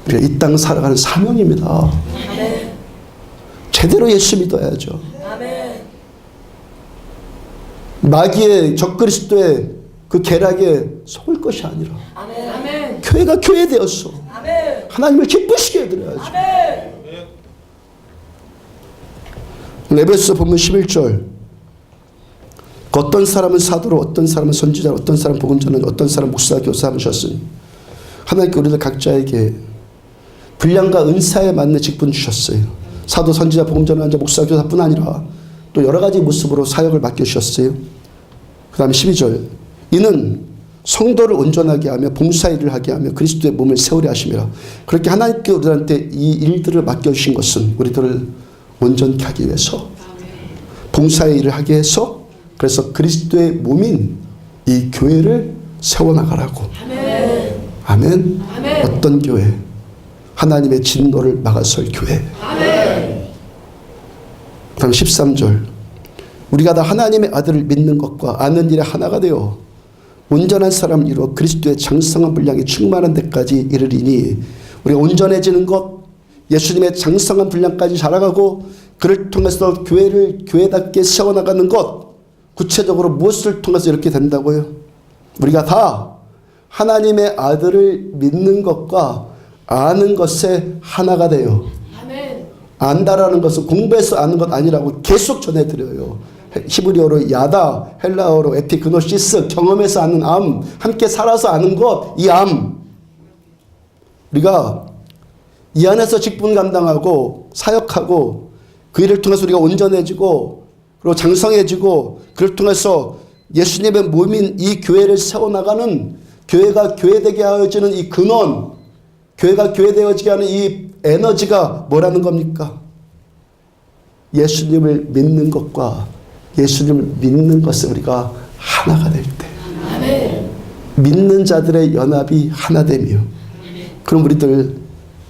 우리가 이 땅 살아가는 사명입니다. 아멘. 제대로 예수 믿어야죠. 아멘. 마귀의 적그리스도의 그 계략에 속을 것이 아니라 아멘. 아멘. 교회가 교회 되었어. 아멘. 하나님을 기쁘시게 해드려야죠. 아멘. 에베소 본문 11절. 어떤 사람은 사도로, 어떤 사람은 선지자로, 어떤 사람은 복음전하는, 어떤 사람은 목사, 교사 하셨으니 하나님께 우리들 각자에게 분량과 은사에 맞는 직분 주셨어요. 사도, 선지자, 복음전하는 자, 목사, 교사뿐 아니라 또 여러 가지 모습으로 사역을 맡겨주셨어요. 그 다음에 12절. 이는 성도를 온전하게 하며 봉사일을 하게 하며 그리스도의 몸을 세우려 하심이라. 그렇게 하나님께 우리들한테 이 일들을 맡겨주신 것은 우리들을 온전케 하기 위해서, 봉사의 일을 하게 해서, 그래서 그리스도의 몸인 이 교회를 세워나가라고. 아멘. 아멘. 아멘. 어떤 교회? 하나님의 진노를 막아설 교회. 아멘. 다음 13절. 우리가 다 하나님의 아들을 믿는 것과 아는 일에 하나가 되어 온전한 사람을 이루어 그리스도의 장성한 분량이 충만한 데까지 이르리니. 우리가 온전해지는 것, 예수님의 장성한 분량까지 자라가고 그를 통해서 교회를 교회답게 세워나가는 것, 구체적으로 무엇을 통해서 이렇게 된다고요? 우리가 다 하나님의 아들을 믿는 것과 아는 것에 하나가 돼요. 아멘. 안다라는 것은 공부해서 아는 것 아니라고 계속 전해드려요. 히브리어로 야다, 헬라어로 에피그노시스, 경험해서 아는 암, 함께 살아서 아는 것, 이 암. 우리가 이 안에서 직분 감당하고 사역하고 그 일을 통해서 우리가 온전해지고 그리고 장성해지고 그를 통해서 예수님의 몸인 이 교회를 세워나가는, 교회가 교회되게 하여지는 이 근원, 교회가 교회되어지게 하는 이 에너지가 뭐라는 겁니까? 예수님을 믿는 것과 예수님을 믿는 것을 우리가 하나가 될 때, 아멘. 믿는 자들의 연합이 하나 되며, 그럼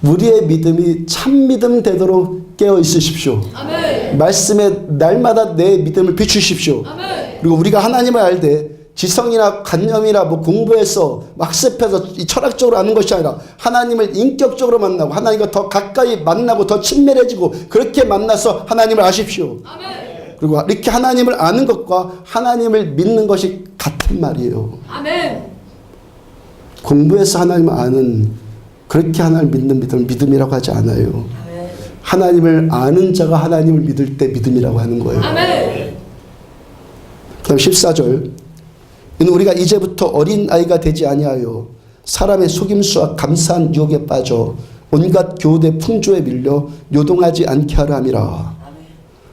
우리의 믿음이 참 믿음 되도록 깨어 있으십시오. 아멘. 말씀에 날마다 내 믿음을 비추십시오. 아멘. 그리고 우리가 하나님을 알되 지성이나 관념이나 공부해서 학습해서 이 철학적으로 아는 것이 아니라 하나님을 인격적으로 만나고 하나님과 더 가까이 만나고 더 친밀해지고 그렇게 만나서 하나님을 아십시오. 아멘. 그리고 이렇게 하나님을 아는 것과 하나님을 믿는 것이 같은 말이에요. 아멘. 공부해서 하나님을 아는, 그렇게 하나님을 믿는 믿음을 믿음이라고 하지 않아요. 아멘. 하나님을 아는 자가 하나님을 믿을 때 믿음이라고 하는 거예요. 아멘. 그다음 14절. 이는 우리가 이제부터 어린아이가 되지 아니하여 사람의 속임수와 감사한 유혹에 빠져 온갖 교훈의 풍조에 밀려 요동하지 않게 하려 함이라.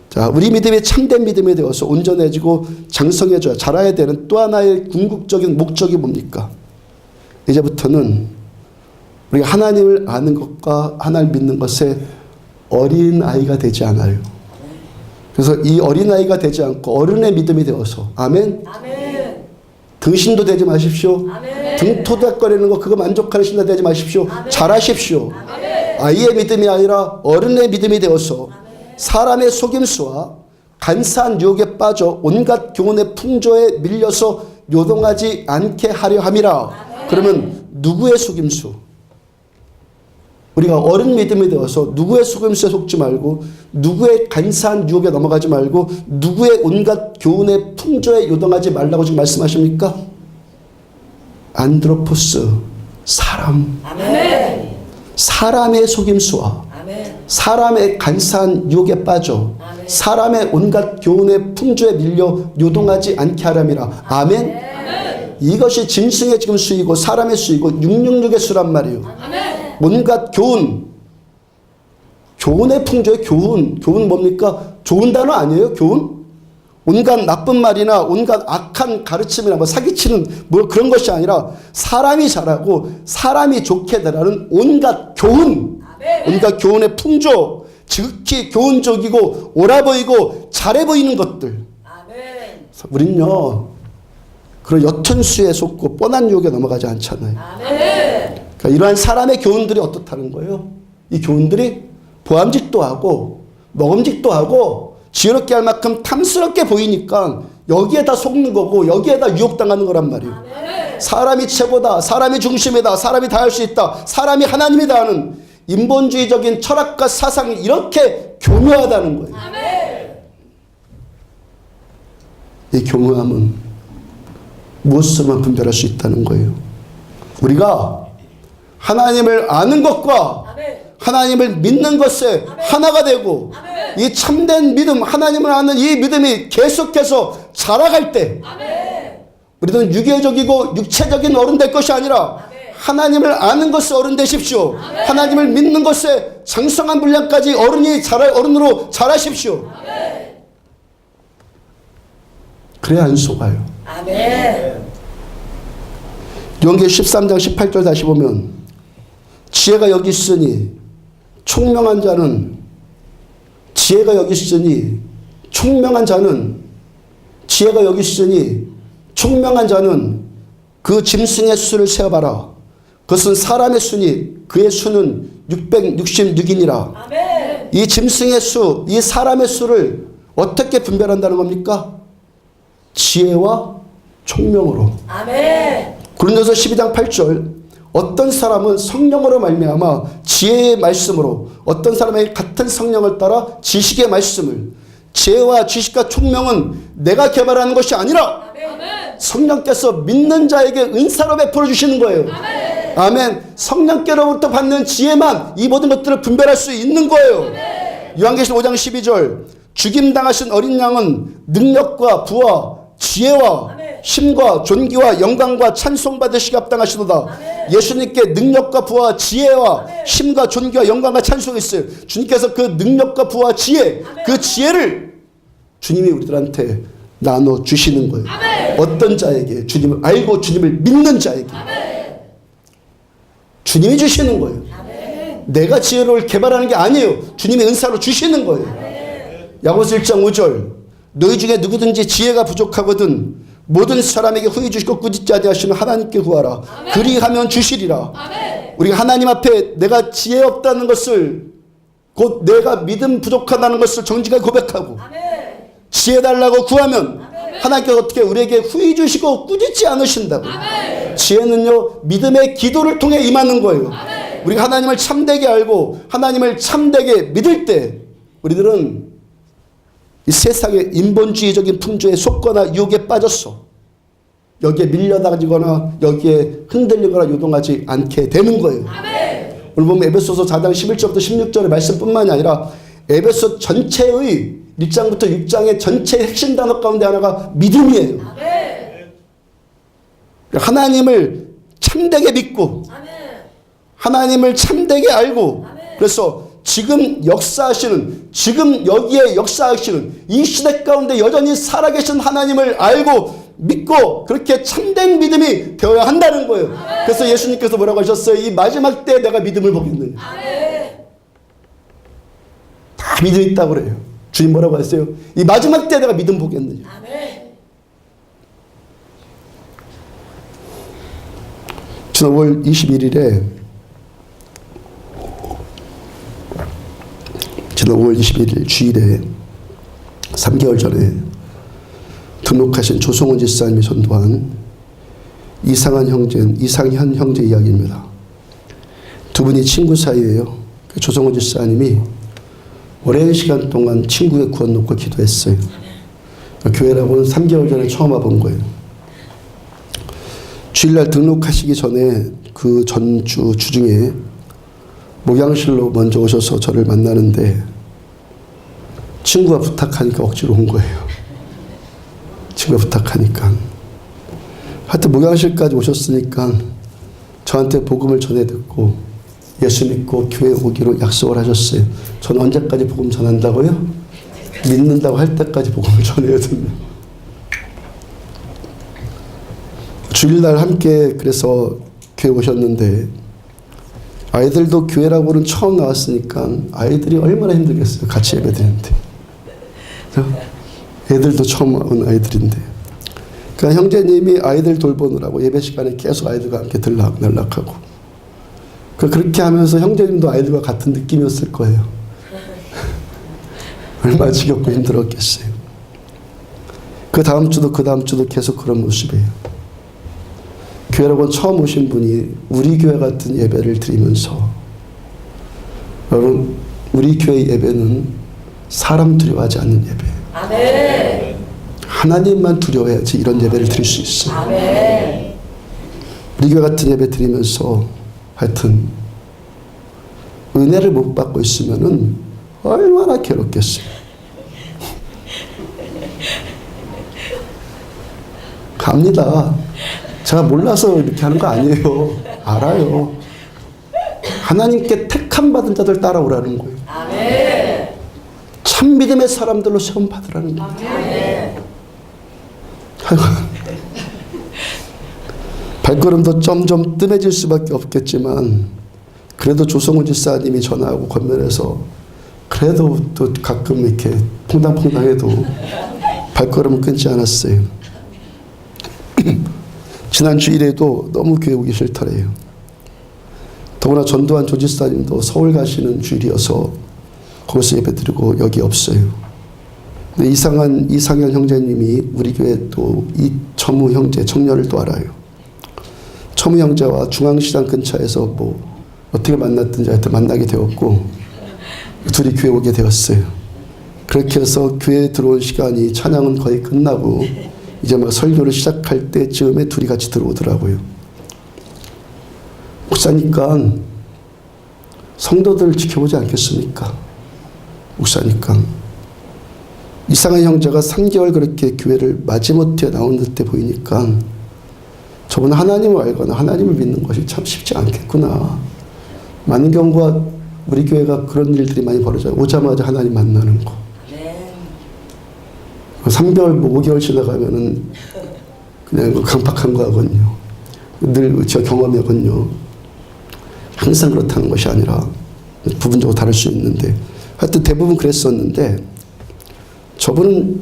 자, 우리 믿음이 참된 믿음이 되어서 온전해지고 장성해져야 자라야 되는 또 하나의 궁극적인 목적이 뭡니까? 이제부터는 우리가 하나님을 아는 것과 하나님을 믿는 것에 어린아이가 되지 않아요. 그래서 이 어린아이가 되지 않고 어른의 믿음이 되어서, 아멘? 아멘. 등신도 되지 마십시오. 아멘. 등 토닥거리는 거 그거 만족하는 신도 되지 마십시오. 아멘. 잘하십시오. 아멘. 아이의 믿음이 아니라 어른의 믿음이 되어서 사람의 속임수와 간사한 유혹에 빠져 온갖 교훈의 풍조에 밀려서 요동하지 않게 하려 함이라. 그러면 누구의 속임수? 우리가 어른 믿음이 되어서 누구의 속임수에 속지 말고 누구의 간사한 유혹에 넘어가지 말고 누구의 온갖 교훈의 풍조에 요동하지 말라고 지금 말씀하십니까? 안드로포스, 사람. 아멘. 사람의 속임수와 아멘. 사람의 간사한 유혹에 빠져 아멘. 사람의 온갖 교훈의 풍조에 밀려 요동하지 않게 하람이라. 아멘. 아멘. 이것이 짐승의 지금 수이고 사람의 수이고 666의 수란 말이에요. 아멘. 온갖 교훈의 풍조의 교훈 뭡니까? 좋은 단어 아니에요? 교훈? 온갖 나쁜 말이나 온갖 악한 가르침이나 사기치는 그런 것이 아니라 사람이 잘하고 사람이 좋게 되라는 온갖 교훈, 온갖 교훈의 풍조, 지극히 교훈적이고 옳아 보이고 잘해 보이는 것들. 아멘. 우린요 그런 옅은 수에 속고 뻔한 유혹에 넘어가지 않잖아요. 아멘. 그러니까 이러한 사람의 교훈들이 어떻다는 거예요? 이 교훈들이 보암직도 하고 먹음직도 하고 지혜롭게 할 만큼 탐스럽게 보이니까 여기에 다 속는 거고 여기에 다 유혹당하는 거란 말이에요. 아멘. 사람이 최고다, 사람이 중심이다, 사람이 다 할 수 있다, 사람이 하나님이다 하는 인본주의적인 철학과 사상이 이렇게 교묘하다는 거예요. 아멘. 이 교묘함은 무엇으로만 분별할 수 있다는 거예요? 우리가 하나님을 아는 것과 아멘. 하나님을 믿는 것에 하나가 되고 아멘. 이 참된 믿음, 하나님을 아는 이 믿음이 계속해서 자라갈 때 아멘. 우리는 유교적이고 육체적인 어른 될 것이 아니라 하나님을 아는 것에 어른 되십시오. 하나님을 믿는 것에 장성한 분량까지 어른으로 자라십시오. 그래야 안 속아요. 아멘. 요한계시록 13장 18절 다시 보면 지혜가 여기 있으니 총명한 자는 지혜가 여기 있으니 총명한 자는 그 짐승의 수를 세어봐라. 그것은 사람의 수니 그의 수는 666이니라. 아멘. 이 짐승의 수, 이 사람의 수를 어떻게 분별한다는 겁니까? 지혜와 총명으로. 아멘. 고린도서 12장 8절 어떤 사람은 성령으로 말미암아 지혜의 말씀으로 어떤 사람의 같은 성령을 따라 지식의 말씀을 지혜와 지식과 총명은 내가 개발하는 것이 아니라 성령께서 믿는 자에게 은사로 베풀어 주시는 거예요. 아멘. 성령께로부터 받는 지혜만 이 모든 것들을 분별할 수 있는 거예요. 요한계시록 5장 12절 죽임당하신 어린 양은 능력과 부와 지혜와 힘과 존귀와 영광과 찬송 받으시기 합당하시도다. 예수님께 능력과 부와 지혜와 힘과 존귀와 영광과 찬송이 있어요. 주님께서 그 능력과 부와 지혜, 그 지혜를 주님이 우리들한테 나눠 주시는 거예요. 어떤 자에게? 주님을 알고 주님을 믿는 자에게. 주님이 주시는 거예요. 내가 지혜를 개발하는 게 아니에요. 주님이 은사로 주시는 거예요. 야고보서 1장 5절 너희 중에 누구든지 지혜가 부족하거든 모든 사람에게 후히 주시고 꾸짖지 아니하시는 하나님께 구하라. 아멘. 그리하면 주시리라. 아멘. 우리가 하나님 앞에 내가 지혜 없다는 것을 곧 내가 믿음 부족하다는 것을 정직하게 고백하고 아멘. 지혜 달라고 구하면 아멘. 하나님께서 어떻게 우리에게 후히 주시고 꾸짖지 않으신다고. 아멘. 지혜는요 믿음의 기도를 통해 임하는 거예요. 아멘. 우리가 하나님을 참되게 알고 하나님을 참되게 믿을 때 우리들은 이 세상의 인본주의적인 풍조에 속거나 유혹에 빠졌어. 여기에 밀려다니거나 여기에 흔들리거나 요동하지 않게 되는 거예요. 아멘. 오늘 보면 에베소서 4장 11절부터 16절의 말씀뿐만이 아니라 에베소 전체의 1장부터 6장의 전체의 핵심 단어 가운데 하나가 믿음이에요. 아멘. 하나님을 참되게 믿고 아멘. 하나님을 참되게 알고 아멘. 그래서 지금 역사하시는 지금 여기에 역사하시는 이 시대 가운데 여전히 살아계신 하나님을 알고 믿고 그렇게 참된 믿음이 되어야 한다는 거예요. 아멘. 그래서 예수님께서 뭐라고 하셨어요? 이 마지막 때에 내가 믿음을 보겠느냐. 아멘. 다 믿음 있다고 그래요. 주님 뭐라고 했어요? 이 마지막 때에 내가 믿음 보겠느냐. 아멘. 지난 5월 21일에 지난 5월 21일 주일에 3개월 전에 등록하신 조성원 집사님이 전도한 이상현 형제 이야기입니다. 두 분이 친구 사이예요. 조성원 집사님이 오랜 시간 동안 친구의 구원 놓고 기도했어요. 교회라고는 3개월 전에 처음 와본 거예요. 주일날 등록하시기 전에 그 전주 주중에 목양실로 먼저 오셔서 저를 만나는데 친구가 부탁하니까 억지로 온 거예요. 친구가 부탁하니까. 하여튼 목양실까지 오셨으니까 저한테 복음을 전해 듣고 예수 믿고 교회 오기로 약속을 하셨어요. 저는 언제까지 복음 전한다고요? 믿는다고 할 때까지 복음을 전해야 됩니다. 주일날 함께 그래서 교회 오셨는데 아이들도 교회라고는 처음 나왔으니까 아이들이 얼마나 힘들겠어요. 같이 예배 드리는데. 애들도 처음 온 아이들인데. 그러니까 형제님이 아이들 돌보느라고 예배 시간에 계속 아이들과 함께 들락날락하고 그렇게 하면서 형제님도 아이들과 같은 느낌이었을 거예요. 얼마나 지겹고 힘들었겠어요. 그 다음 주도 계속 그런 모습이에요. 교회라고 처음 오신 분이 우리 교회 같은 예배를 드리면서 여러분 우리 교회 예배는 사람 두려워하지 않는 예배예요. 아멘. 하나님만 두려워해야지 이런 예배를 드릴 수 있어요. 아멘. 우리 교회 같은 예배 드리면서 하여튼 은혜를 못 받고 있으면은 얼마나 괴롭겠어요. 갑니다. 제가 몰라서 이렇게 하는 거 아니에요. 알아요. 하나님께 택함 받은 자들 따라오라는 거예요. 아멘. 참 믿음의 사람들로 시험 받으라는 거예요. 아멘. 아이고. 발걸음도 점점 뜸해질 수밖에 없겠지만 그래도 조성훈 집사님이 전화하고 건면해서 그래도 또 가끔 이렇게 퐁당퐁당해도 발걸음을 끊지 않았어요. 지난 주일에도 너무 교회 오기 싫더래요. 더구나 전도한 조 집사님도 서울 가시는 주일이어서 거기서 예배드리고 여기 없어요. 근데 이상현 형제님이 우리 교회 또 이첨우 형제 청년을 또 알아요. 첨우 형제와 중앙시장 근처에서 뭐 어떻게 만났든지 하여튼 만나게 되었고 둘이 교회 오게 되었어요. 그렇게 해서 교회에 들어온 시간이 찬양은 거의 끝나고 이제 막 설교를 시작할 때쯤에 둘이 같이 들어오더라고요. 목사니까 성도들 지켜보지 않겠습니까? 목사니까. 이상한 형제가 3개월 그렇게 교회를 마지못해 나오는 때 보이니까 저분은 하나님을 알거나 하나님을 믿는 것이 참 쉽지 않겠구나. 많은 경우가 우리 교회가 그런 일들이 많이 벌어져요. 오자마자 하나님 만나는 거. 3개월, 뭐 5개월 지나가면은 그냥 강팍한 거거든요. 늘 저 경험이거든요. 항상 그렇다는 것이 아니라 부분적으로 다를 수 있는데 하여튼 대부분 그랬었는데 저분은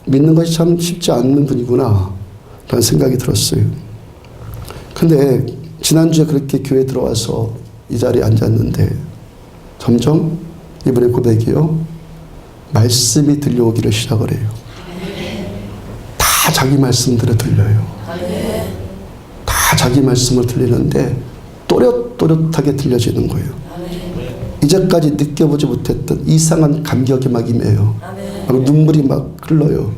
믿는 것이 참 쉽지 않는 분이구나 라는 생각이 들었어요. 근데 지난주에 그렇게 교회 들어와서 이 자리에 앉았는데 점점 이번에 고백이요, 말씀이 들려오기를 시작을 해요. 다 자기 말씀대로 들려요. 다 자기 말씀을 들리는데 또렷또렷하게 들려지는 거예요. 이제까지 느껴보지 못했던 이상한 감격이 막 임해요. 막 눈물이 막 흘러요.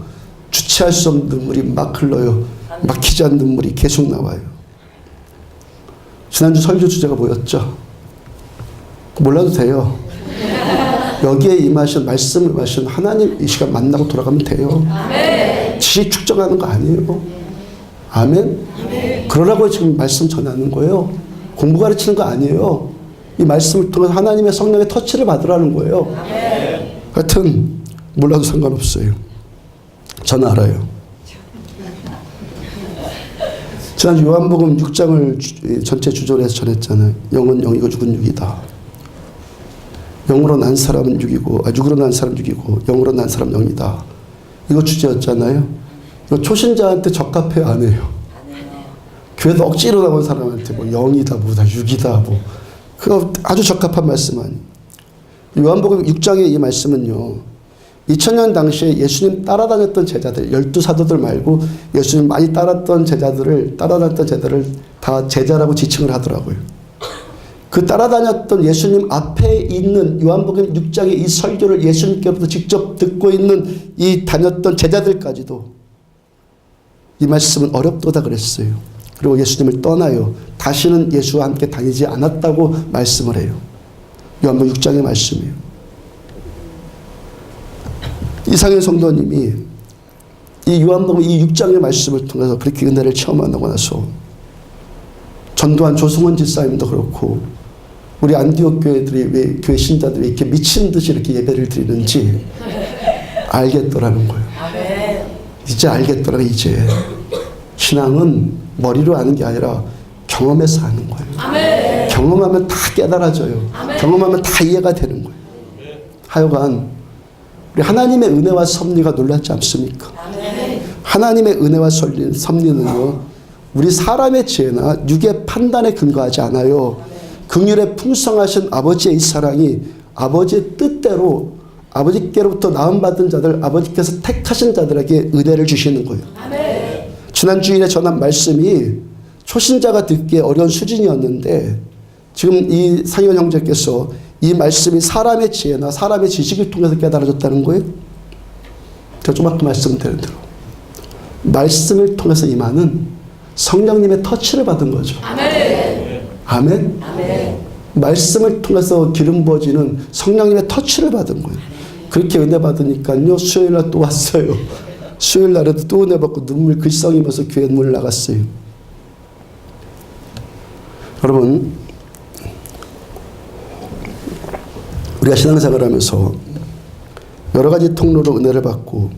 주체할 수 없는 눈물이 막 흘러요. 막히지 않는 눈물이 계속 나와요. 지난주 설교 주제가 뭐였죠? 몰라도 돼요. 여기에 임하신 말씀을 마신 하나님 이 시간 만나고 돌아가면 돼요. 지식 축적하는 거 아니에요. 아멘? 그러라고 지금 말씀 전하는 거예요. 공부 가르치는 거 아니에요. 이 말씀을 통해서 하나님의 성령의 터치를 받으라는 거예요. 하여튼 몰라도 상관없어요. 저는 알아요. 지난주 요한복음 6장을 전체 주조로 해서 전했잖아요. 영은 영이고 육은 육이다. 영으로 난 사람은 육이고, 육으로 난 사람 육이고, 영으로 난 사람 영이다. 이거 주제였잖아요. 이거 초신자한테 적합해요, 안 해요? 교회도 억지로 나온 사람한테 뭐 영이다, 뭐다, 육이다, 뭐. 그거 아주 적합한 말씀 아니에요. 요한복음 6장의 이 말씀은요, 2000년 당시에 예수님 따라다녔던 제자들, 12사도들 말고 예수님 많이 따라다녔던 제자들을 다 제자라고 지칭을 하더라고요. 그 따라다녔던 예수님 앞에 있는 요한복음 6장의 이 설교를 예수님께로부터 직접 듣고 있는 이 다녔던 제자들까지도 이 말씀은 어렵도다 그랬어요. 그리고 예수님을 떠나요. 다시는 예수와 함께 다니지 않았다고 말씀을 해요. 요한복음 6장의 말씀이에요. 이상현 성도님이 이 요한복음 이 6장의 말씀을 통해서 그렇게 은혜를 체험하고 나서 전도한 조승원 집사님도 그렇고 우리 안디옥 교회들이 왜 교회 신자들이 이렇게 미친 듯이 이렇게 예배를 드리는지 알겠더라는 거예요. 이제 알겠더라. 이제 신앙은 머리로 아는 게 아니라 경험해서 아는 거예요. 경험하면 다 깨달아져요. 경험하면 다 이해가 되는 거예요. 하여간 우리 하나님의 은혜와 섭리가 놀랍지 않습니까? 하나님의 은혜와 섭리는요, 우리 사람의 지혜나 육의 판단에 근거하지 않아요. 긍휼에 풍성하신 아버지의 이 사랑이 아버지의 뜻대로 아버지께로부터 나음받은 자들, 아버지께서 택하신 자들에게 은혜를 주시는 거예요. 지난 주일에 전한 말씀이 초신자가 듣기에 어려운 수준이었는데 지금 이 상현 형제께서 이 말씀이 사람의 지혜나 사람의 지식을 통해서 깨달아졌다는 거예요. 제가 좀 아까 말씀드린 대로 말씀을 통해서 임하는 성령님의 터치를 받은 거죠. 아멘? 말씀을 통해서 기름 부어지는 성령님의 터치를 받은 거예요. 그렇게 은혜 받으니까요, 수요일날 또 왔어요. 수요일날에도 또 은혜 받고 눈물 글썽이면서 교회 문을 나갔어요. 여러분, 우리가 신앙생활을 하면서 여러 가지 통로로 은혜를 받고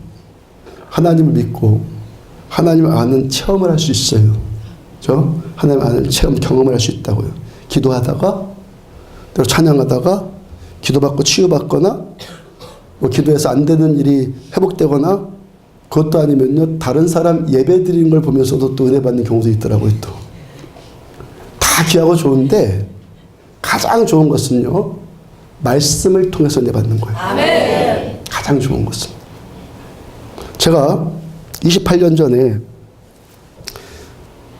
하나님을 믿고 하나님을 아는 체험을 할 수 있어요. 그렇죠? 하나님을 아는 체험, 경험을 할 수 있다고요. 기도하다가 또 찬양하다가 기도받고 치유받거나 뭐 기도해서 안 되는 일이 회복되거나 그것도 아니면요, 다른 사람 예배 드리는 걸 보면서도 또 은혜 받는 경우도 있더라고요. 또 다 귀하고 좋은데 가장 좋은 것은요, 말씀을 통해서 은혜 받는 거예요. 가장 좋은 것은. 제가 28년 전에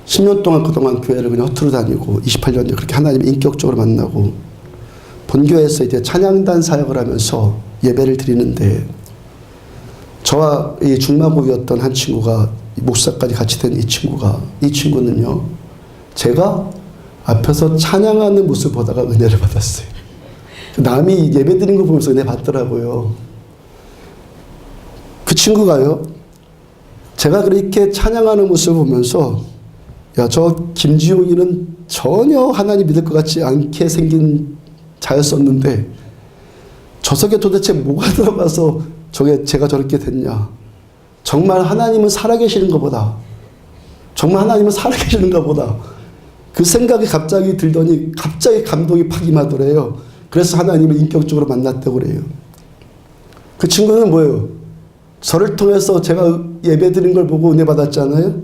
10년 동안 그동안 교회를 그냥 허투루 다니고 28년 전에 그렇게 하나님을 인격적으로 만나고 본교회에서 이제 찬양단 사역을 하면서 예배를 드리는데 저와 이 중마고위였던 한 친구가 목사까지 같이 된 이 친구는요, 제가 앞에서 찬양하는 모습을 보다가 은혜를 받았어요. 남이 예배 드리는 거 보면서 은혜 받더라고요. 그 친구가요, 제가 그렇게 찬양하는 모습을 보면서 야, 저 김지용이는 전혀 하나님 믿을 것 같지 않게 생긴 자였었는데 저 속에 도대체 뭐가 들어가서 제가 저렇게 됐냐. 정말 하나님은 살아계시는가 보다. 정말 하나님은 살아계시는가 보다. 그 생각이 갑자기 들더니 갑자기 감동이 팍 임하더래요. 그래서 하나님을 인격적으로 만났다고 그래요. 그 친구는 뭐예요? 저를 통해서 제가 예배 드린 걸 보고 은혜 받았잖아요.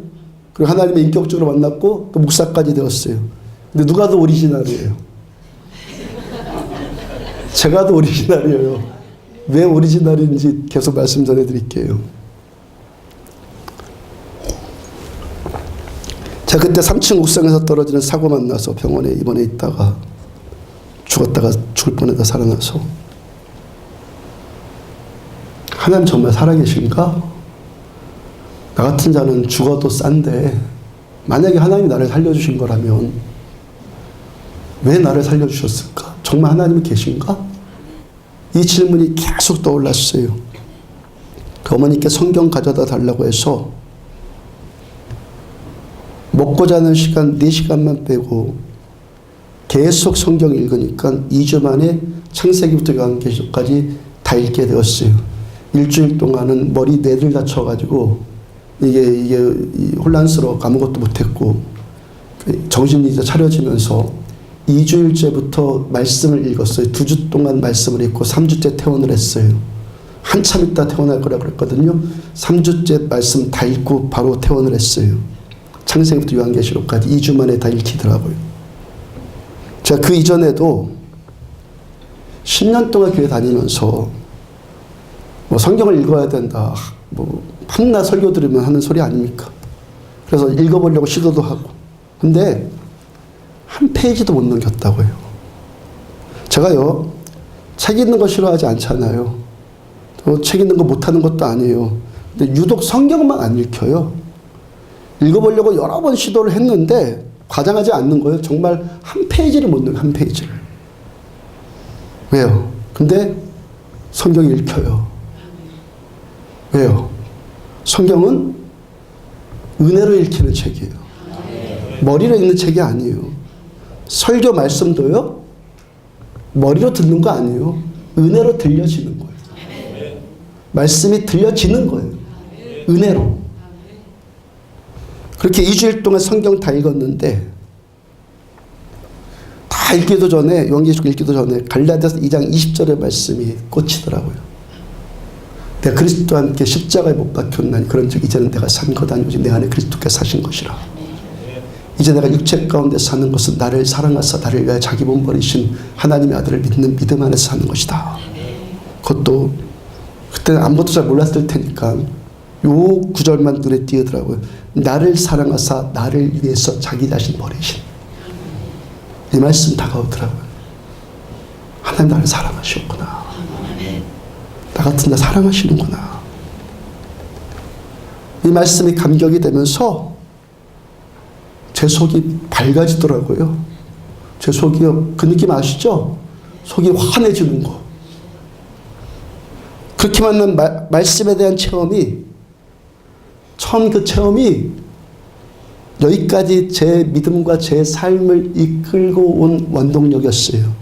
그리고 하나님의 인격적으로 만났고 또 목사까지 되었어요. 근데 누가 더 오리지널이에요? 제가 더 오리지널이에요. 왜 오리지널인지 계속 말씀 전해드릴게요. 제가 그때 3층 옥상에서 떨어지는 사고 만나서 병원에 입원해 있다가 죽었다가 죽을 뻔하다 살아나서 하나님 정말 살아계신가? 나 같은 자는 죽어도 싼데 만약에 하나님이 나를 살려주신 거라면 왜 나를 살려주셨을까? 정말 하나님이 계신가? 이 질문이 계속 떠올랐어요. 그 어머니께 성경 가져다 달라고 해서 먹고 자는 시간 4시간만 빼고 계속 성경 읽으니까 2주 만에 창세기부터 요한계시록까지 다 읽게 되었어요. 일주일 동안은 머리 뇌를 다쳐가지고 이게 혼란스러워 아무것도 못했고 정신이 이제 차려지면서 2주일째부터 말씀을 읽었어요. 2주 동안 말씀을 읽고 3주째 퇴원을 했어요. 한참 있다 퇴원할 거라 그랬거든요. 3주째 말씀 다 읽고 바로 퇴원을 했어요. 창세기부터 요한계시록까지 2주 만에 다 읽히더라고요. 제가 그 이전에도 10년 동안 교회 다니면서 뭐 성경을 읽어야 된다. 뭐 한낮 설교 들으면 하는 소리 아닙니까? 그래서 읽어보려고 시도도 하고. 근데 한 페이지도 못 넘겼다고요. 제가요, 책 읽는 거 싫어하지 않잖아요. 또 책 읽는 거 못하는 것도 아니에요. 근데 유독 성경만 안 읽혀요. 읽어보려고 여러 번 시도를 했는데 과장하지 않는 거예요. 정말 한 페이지를 못 넘겨요. 한 페이지를. 왜요? 근데 성경이 읽혀요. 왜요? 성경은 은혜로 읽히는 책이에요. 머리로 읽는 책이 아니에요. 설교 말씀도요, 머리로 듣는 거 아니에요. 은혜로 들려지는 거예요. 말씀이 들려지는 거예요. 은혜로. 그렇게 2주일 동안 성경 다 읽었는데, 다 읽기도 전에, 요한계시록 읽기도 전에 갈라디아서 2장 20절의 말씀이 꽂히더라고요. 내가 그리스도와 함께 십자가에 못 박혔나니 그런즉 이제는 내가 산 것 아니오직 내 안에 그리스도께서 사신 것이라. 이제 내가 육체 가운데 사는 것은 나를 사랑하사 나를 위하여 자기 몸 버리신 하나님의 아들을 믿는 믿음 안에서 사는 것이다. 그것도 그때는 아무것도 잘 몰랐을 테니까 요 구절만 눈에 띄더라고요. 나를 사랑하사 나를 위해서 자기 자신 버리신. 이 말씀 다가오더라고요. 하나님 나를 사랑하셨구나. 나 같은 자 사랑하시는구나. 이 말씀이 감격이 되면서 제 속이 밝아지더라고요. 제 속이요. 그 느낌 아시죠? 속이 환해지는 거. 그렇게 만난 말씀에 대한 체험이, 처음 그 체험이 여기까지 제 믿음과 제 삶을 이끌고 온 원동력이었어요.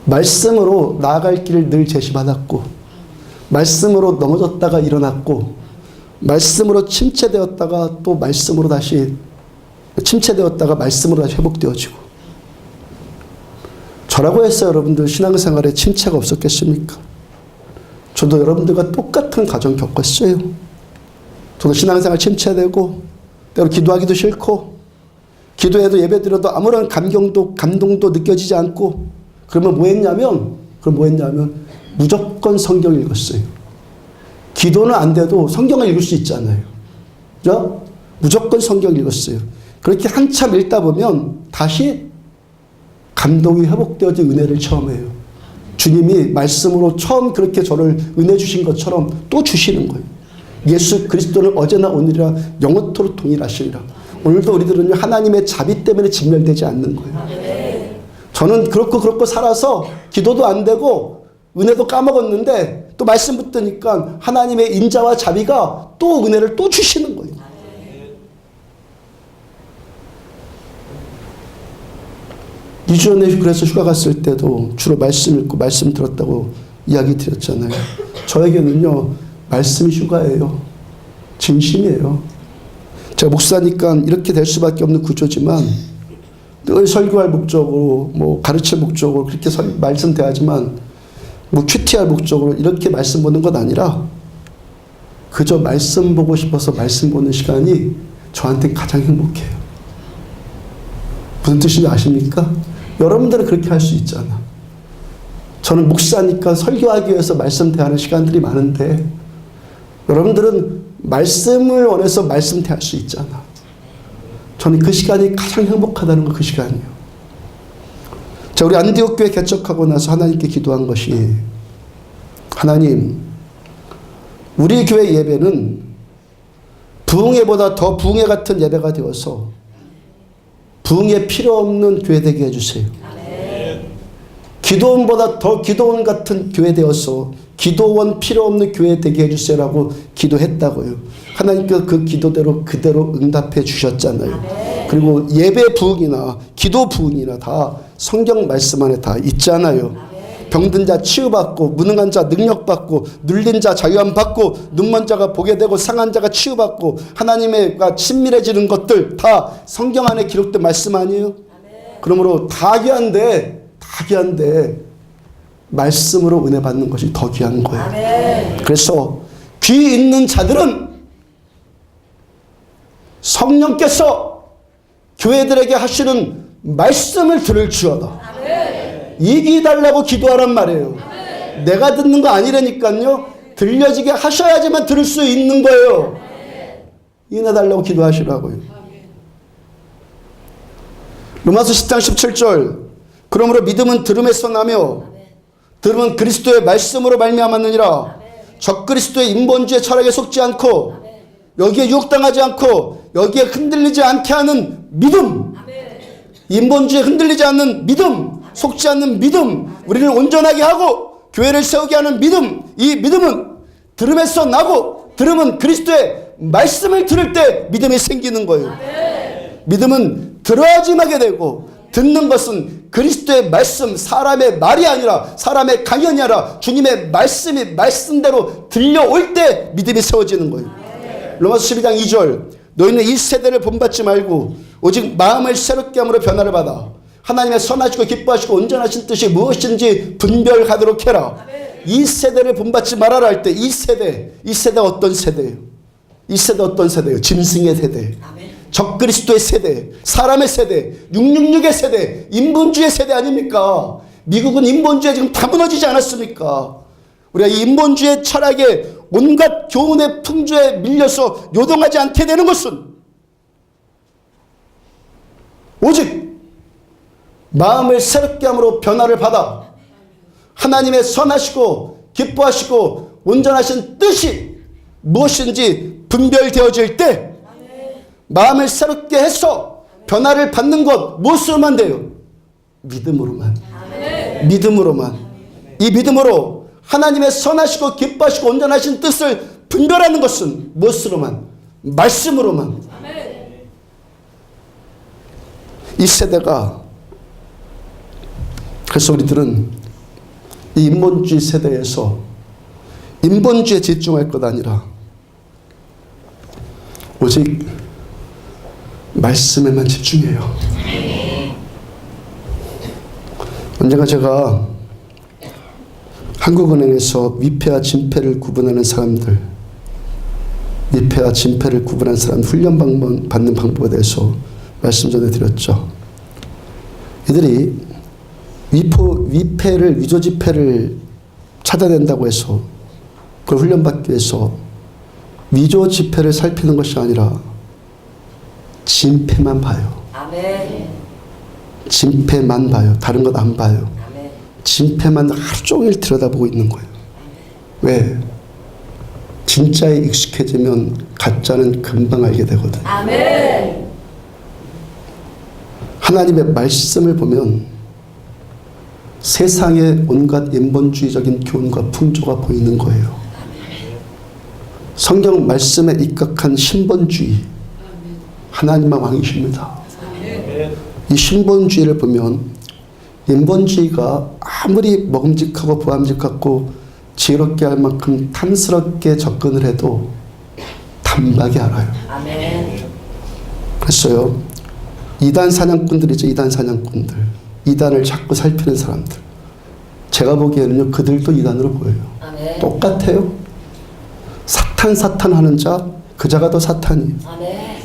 말씀으로 나아갈 길을 늘 제시받았고, 말씀으로 넘어졌다가 일어났고, 말씀으로 침체되었다가 또 말씀으로 다시 침체되었다가 말씀으로 다시 회복되어지고. 저라고 해서 여러분들 신앙생활에 침체가 없었겠습니까? 저도 여러분들과 똑같은 과정 겪었어요. 저도 신앙생활 침체되고 때로 기도하기도 싫고 기도해도 예배드려도 아무런 감동도 느껴지지 않고 그러면 뭐 했냐면 무조건 성경 읽었어요. 기도는 안 돼도 성경을 읽을 수 있잖아요. 그죠? 무조건 성경 읽었어요. 그렇게 한참 읽다 보면 다시 감동이 회복되어진 은혜를 체험해요. 주님이 말씀으로 처음 그렇게 저를 은혜 주신 것처럼 또 주시는 거예요. 예수 그리스도는 어제나 오늘이라 영원토록 동일하시리라. 오늘도 우리들은 하나님의 자비 때문에 진멸되지 않는 거예요. 저는 그렇고 살아서 기도도 안 되고 은혜도 까먹었는데 또 말씀 붙으니까 하나님의 인자와 자비가 또 은혜를 또 주시는 거예요. 2주 전에 그래서 휴가 갔을 때도 주로 말씀 읽고 말씀 들었다고 이야기 드렸잖아요. 저에게는요, 말씀이 휴가예요. 진심이에요. 제가 목사니까 이렇게 될 수밖에 없는 구조지만 늘 설교할 목적으로, 뭐 가르칠 목적으로 그렇게 말씀 대하지만 뭐 큐티할 목적으로 이렇게 말씀 보는 것 아니라 그저 말씀 보고 싶어서 말씀 보는 시간이 저한테 가장 행복해요. 무슨 뜻인지 아십니까? 여러분들은 그렇게 할 수 있잖아. 저는 목사니까 설교하기 위해서 말씀 대하는 시간들이 많은데 여러분들은 말씀을 원해서 말씀 대할 수 있잖아. 저는 그 시간이 가장 행복하다는 거 그 시간이에요. 자, 우리 안디옥 교회 개척하고 나서 하나님께 기도한 것이 하나님, 우리 교회 예배는 부흥회보다 더 부흥회 같은 예배가 되어서 부흥회 필요 없는 교회 되게 해주세요. 기도원보다 더 기도원 같은 교회 되어서 기도원 필요 없는 교회 되게 해주세요라고 기도했다고요. 하나님께서 그 기도대로 그대로 응답해 주셨잖아요. 그리고 예배 부흥이나 기도 부흥이나 다 성경 말씀 안에 다 있잖아요. 병든 자 치유받고, 무능한 자 능력받고, 눌린 자 자유함받고, 눈먼 자가 보게 되고, 상한 자가 치유받고, 하나님과 친밀해지는 것들 다 성경 안에 기록된 말씀 아니에요? 그러므로 다 귀한데 말씀으로 은혜 받는 것이 더 귀한 거예요. 그래서 귀 있는 자들은 성령께서 교회들에게 하시는 말씀을 들을지어다. 이기 달라고 기도하란 말이에요. 내가 듣는 거 아니라니까요. 들려지게 하셔야지만 들을 수 있는 거예요. 인해 달라고 기도하시라고요. 로마서 10장 17절. 그러므로 믿음은 들음에서 나며 들음은 그리스도의 말씀으로 말미암았느니라. 적그리스도의 인본주의 철학에 속지 않고 여기에 유혹당하지 않고 여기에 흔들리지 않게 하는 믿음. 인본주의에 흔들리지 않는 믿음. 속지 않는 믿음, 우리를 온전하게 하고 교회를 세우게 하는 믿음. 이 믿음은 들음에서 나고 들음은 그리스도의 말씀을 들을 때 믿음이 생기는 거예요. 믿음은 들어야지만 하게 되고 듣는 것은 그리스도의 말씀, 사람의 말이 아니라 사람의 강연이 아니라 주님의 말씀이 말씀대로 들려올 때 믿음이 세워지는 거예요. 로마서 12장 2절. 너희는 이 세대를 본받지 말고 오직 마음을 새롭게 함으로 변화를 받아 하나님의 선하시고 기뻐하시고 온전하신 뜻이 무엇인지 분별하도록 해라. 이 세대를 본받지 말아라 할 때 이 세대가 어떤 세대예요? 이 세대 어떤 세대예요? 짐승의 세대, 적그리스도의 세대, 사람의 세대, 666의 세대, 인본주의 세대 아닙니까? 미국은 인본주의에 지금 다 무너지지 않았습니까? 우리가 이 인본주의 철학에 온갖 교훈의 풍조에 밀려서 요동하지 않게 되는 것은 오직 마음을 새롭게 함으로 변화를 받아 하나님의 선하시고 기뻐하시고 온전하신 뜻이 무엇인지 분별되어질 때 마음을 새롭게 해서 변화를 받는 것 무엇으로만 돼요? 믿음으로만. 믿음으로만. 이 믿음으로 하나님의 선하시고 기뻐하시고 온전하신 뜻을 분별하는 것은 무엇으로만? 말씀으로만. 이 세대가, 그래서 우리들은 이 인본주의 세대에서 인본주의에 집중할 것 아니라 오직 말씀에만 집중해요. 언젠가 제가 한국은행에서 위패와 진패를 구분하는 사람들, 위패와 진패를 구분하는 사람 훈련 받는 방법에 대해서 말씀 전해드렸죠. 이들이 위패를, 위조지패를 찾아낸다고 해서 그걸 훈련받기 위해서 위조지패를 살피는 것이 아니라 진패만 봐요. 아멘. 진패만 봐요. 다른 것 안 봐요. 아멘. 진패만 하루 종일 들여다보고 있는 거예요. 왜? 진짜에 익숙해지면 가짜는 금방 알게 되거든. 아멘. 하나님의 말씀을 보면 세상의 온갖 인본주의적인 교훈과 풍조가 보이는 거예요. 성경 말씀에 입각한 신본주의, 하나님만 왕이십니다. 이 신본주의를 보면 인본주의가 아무리 먹음직하고 보암직하고 지혜롭게 할 만큼 탐스럽게 접근을 해도 단박에 알아요. 아멘. 그랬어요. 이단 사냥꾼들이죠. 이단 사냥꾼들. 이단을 자꾸 살피는 사람들. 제가 보기에는요, 그들도 이단으로 보여요. 아멘. 똑같아요. 사탄 하는 자 그 자가 더 사탄이에요. 아멘.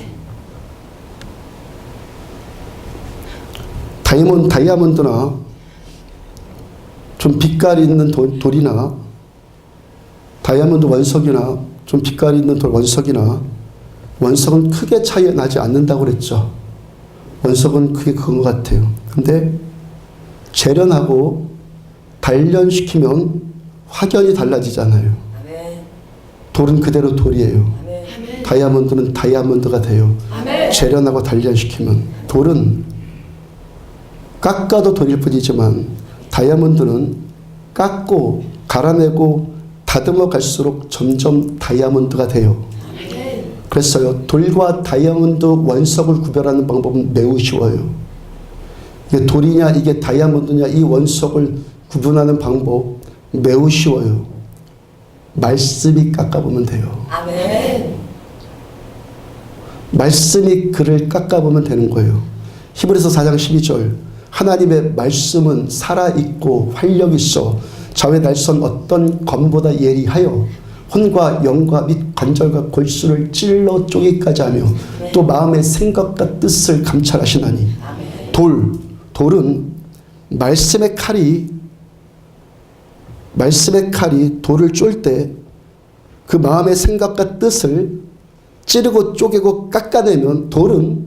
다이아몬드나 좀 빛깔이 있는 돌이나 다이아몬드 원석이나 좀 빛깔이 있는 원석이나 원석은 크게 차이 나지 않는다고 그랬죠. 원석은 크게 그건 것 같아요. 근데 재련하고 단련시키면 확연히 달라지잖아요. 아멘. 돌은 그대로 돌이에요. 아멘. 다이아몬드는 다이아몬드가 돼요. 아멘. 재련하고 단련시키면. 돌은 깎아도 돌일 뿐이지만 다이아몬드는 깎고 갈아내고 다듬어 갈수록 점점 다이아몬드가 돼요. 그랬어요. 돌과 다이아몬드 원석을 구별하는 방법은 매우 쉬워요. 이게 돌이냐 이게 다이아몬드냐 이 원석을 구분하는 방법 매우 쉬워요. 말씀이 깎아보면 돼요. 아멘. 말씀이 그를 깎아보면 되는 거예요. 히브리서 4장 12절 하나님의 말씀은 살아있고 활력있어 좌우에 날선 어떤 검보다 예리하여 혼과 영과 및 관절과 골수를 찔러 쪼개기까지 하며 또 마음의 생각과 뜻을 감찰하시나니. 돌은 말씀의 칼이 돌을 쫄 때 그 마음의 생각과 뜻을 찌르고 쪼개고 깎아내면 돌은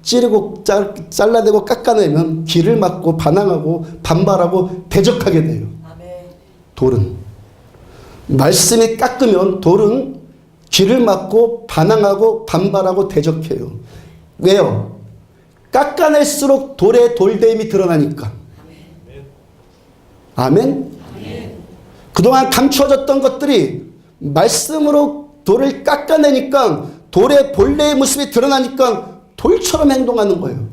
찌르고 잘라내고 깎아내면 귀를 막고 반항하고 반발하고 대적하게 돼요. 돌은 말씀이 깎으면 돌은 귀를 막고 반항하고 반발하고 대적해요. 왜요? 깎아낼수록 돌의 돌됨이 드러나니까. 아멘? 그동안 감추어졌던 것들이 말씀으로 돌을 깎아내니까 돌의 본래의 모습이 드러나니까 돌처럼 행동하는 거예요.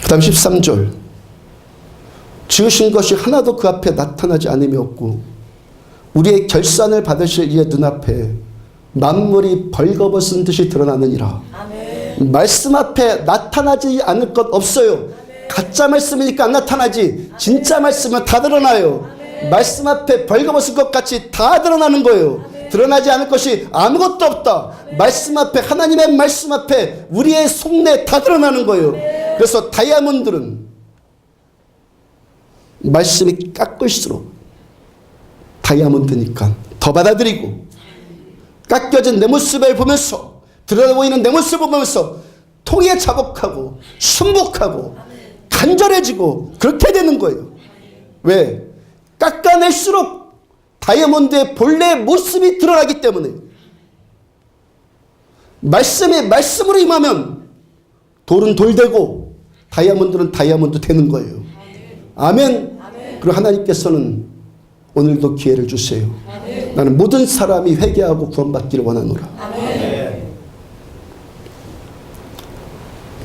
그 다음 13절 지으신 것이 하나도 그 앞에 나타나지 않음이 없고 우리의 결산을 받으실 이의 눈앞에 만물이 벌거벗은 듯이 드러나느니라. 아멘. 말씀 앞에 나타나지 않을 것 없어요. 아멘. 가짜 말씀이니까 안 나타나지. 진짜 말씀은 다 드러나요. 아멘. 말씀 앞에 벌거벗은 것 같이 다 드러나는 거예요. 아멘. 드러나지 않을 것이 아무것도 없다. 아멘. 말씀 앞에 하나님의 말씀 앞에 우리의 속내 다 드러나는 거예요. 아멘. 그래서 다이아몬드는 말씀이 깎을수록 다이아몬드니까 더 받아들이고 깎여진 내 모습을 보면서 드러나 보이는 내 모습을 보면서 통에 자복하고 순복하고 간절해지고 그렇게 되는 거예요. 왜? 깎아낼수록 다이아몬드의 본래의 모습이 드러나기 때문에 말씀으로 임하면 돌은 돌되고 다이아몬드는 다이아몬드 되는 거예요. 아멘. 그리고 하나님께서는 오늘도 기회를 주세요. 아멘. 나는 모든 사람이 회개하고 구원받기를 원하노라. 아멘.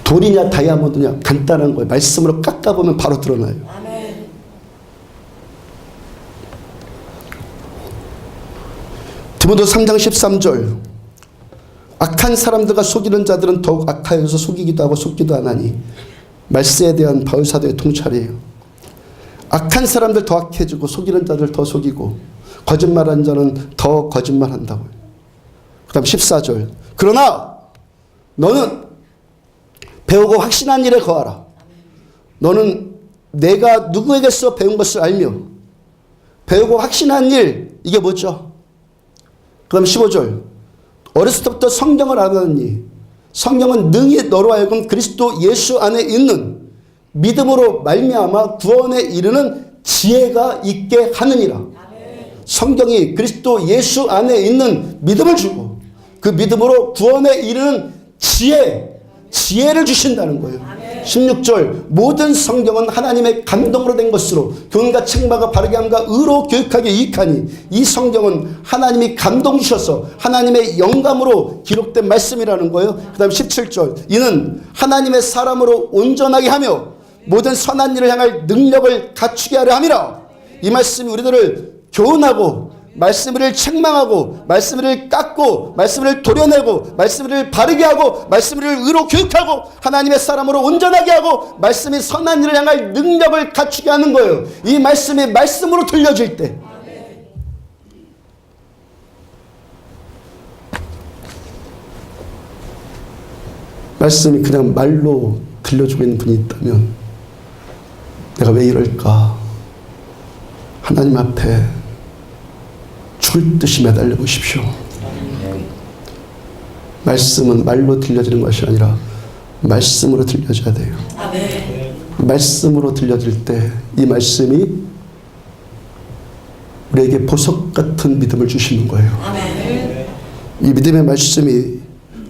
돌이냐 다이아몬드냐 간단한 거예요. 말씀으로 깎아보면 바로 드러나요. 아멘. 디모데 3장 13절 악한 사람들과 속이는 자들은 더욱 악하여서 속이기도 하고 속기도 하나니 말세에 대한 바울사도의 통찰이에요. 악한 사람들 더 악해지고 속이는 자들 더 속이고 거짓말하는 자는 더 거짓말한다고요. 그 다음 14절 그러나 너는 배우고 확신한 일에 거하라. 너는 내가 누구에게서 배운 것을 알며 배우고 확신한 일 이게 뭐죠? 그 다음 15절 어렸을 때부터 성경을 알았니? 성경은 능히 너로 하여금 그리스도 예수 안에 있는 믿음으로 말미암아 구원에 이르는 지혜가 있게 하느니라. 성경이 그리스도 예수 안에 있는 믿음을 주고 그 믿음으로 구원에 이르는 지혜를 주신다는 거예요. 16절 모든 성경은 하나님의 감동으로 된 것으로 교훈과 책망과 바르게 함과 의로 교육하게 유익하니 이 성경은 하나님이 감동 주셔서 하나님의 영감으로 기록된 말씀이라는 거예요. 그 다음 17절 이는 하나님의 사람으로 온전하게 하며 모든 선한 일을 향할 능력을 갖추게 하려 함이라. 이 말씀이 우리들을 교훈하고 말씀을 책망하고 말씀을 깎고 말씀을 도려내고 말씀을 바르게 하고 말씀을 의로 교육하고 하나님의 사람으로 온전하게 하고 말씀이 선한 일을 향할 능력을 갖추게 하는 거예요. 이 말씀이 말씀으로 들려질 때 말씀이 그냥 말로 들려주고 있는 분이 있다면 내가 왜 이럴까? 하나님 앞에 죽을 듯이 매달려 보십시오. 말씀은 말로 들려지는 것이 아니라 말씀으로 들려져야 돼요. 말씀으로 들려질 때 이 말씀이 우리에게 보석 같은 믿음을 주시는 거예요. 이 믿음의 말씀이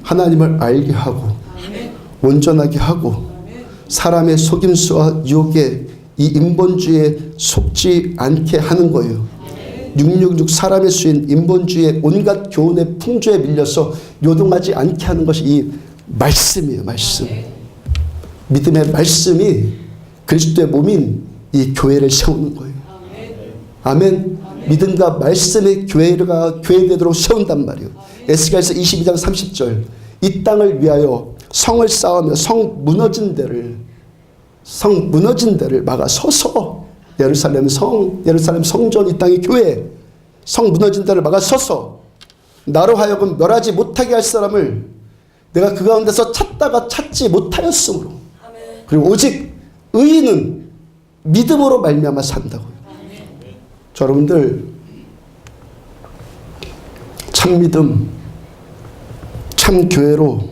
하나님을 알게 하고 온전하게 하고 사람의 속임수와 유혹에 이 인본주의에 속지 않게 하는 거예요. 666 사람의 수인 인본주의의 온갖 교훈의 풍조에 밀려서 요동하지 않게 하는 것이 이 말씀이에요. 말씀. 믿음의 말씀이 그리스도의 몸인 이 교회를 세우는 거예요. 아멘. 믿음과 말씀의 교회가 교회되도록 세운단 말이에요. 에스겔서 22장 30절 이 땅을 위하여 성을 쌓으며 성 무너진 데를 막아 서서 예루살렘 성전 이 땅의 교회 성 무너진 데를 막아 서서 나로 하여금 멸하지 못하게 할 사람을 내가 그 가운데서 찾다가 찾지 못하였으므로 그리고 오직 의인은 믿음으로 말미암아 산다고요. 자, 여러분들 참 믿음 참 교회로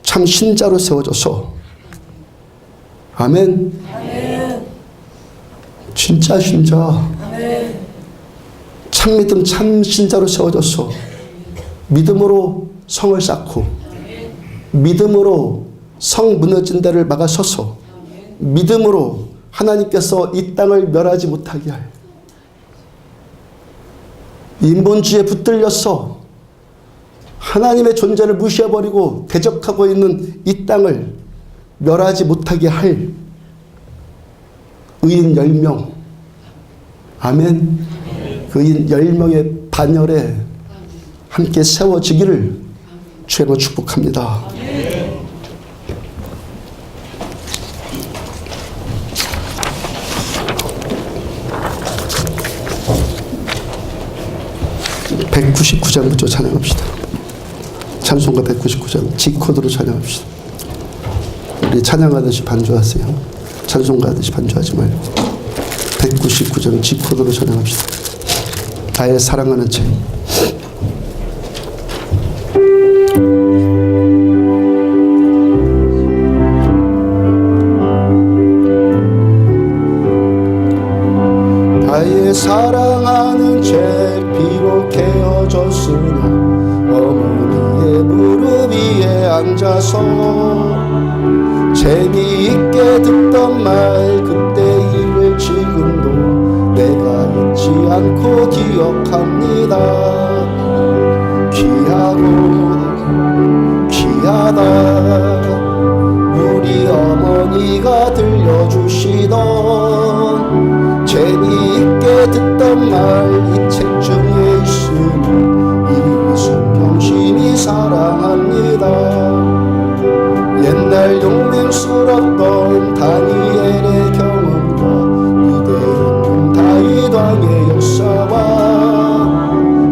참 신자로 세워져서 아멘. 진짜 신자 참 믿음 참 신자로 세워져서 믿음으로 성을 쌓고 믿음으로 성 무너진 데를 막아서서 믿음으로 하나님께서 이 땅을 멸하지 못하게 할 인본주의에 붙들려서 하나님의 존재를 무시해버리고 대적하고 있는 이 땅을 멸하지 못하게 할 의인 10명 아멘. 그 의인 10명의 반열에 함께 세워지기를 주님으로 축복합니다. 199장부터 찬양합시다. 찬송가 199장 G코드로 찬양합시다. 우리 찬양하듯이 반주하세요. 찬송가하듯이 반주하지 말고 199장 G코드로 찬양합시다. 나의 사랑하는 책. 나의 사랑하는 죄 비록 헤어졌으나 어머니의 무릎 위에 앉아서 재미있게 듣던 말 그때 일을 지금도 내가 잊지 않고 기억합니다. 귀하고 귀하다 우리 어머니가 들려주시던 재미있게 듣던 말 이 책 중에 있으니 이 성경심이 사랑합니다. 옛날 용맹스럽던 다니엘의 경험과 위대했던 다윗 왕의 역사와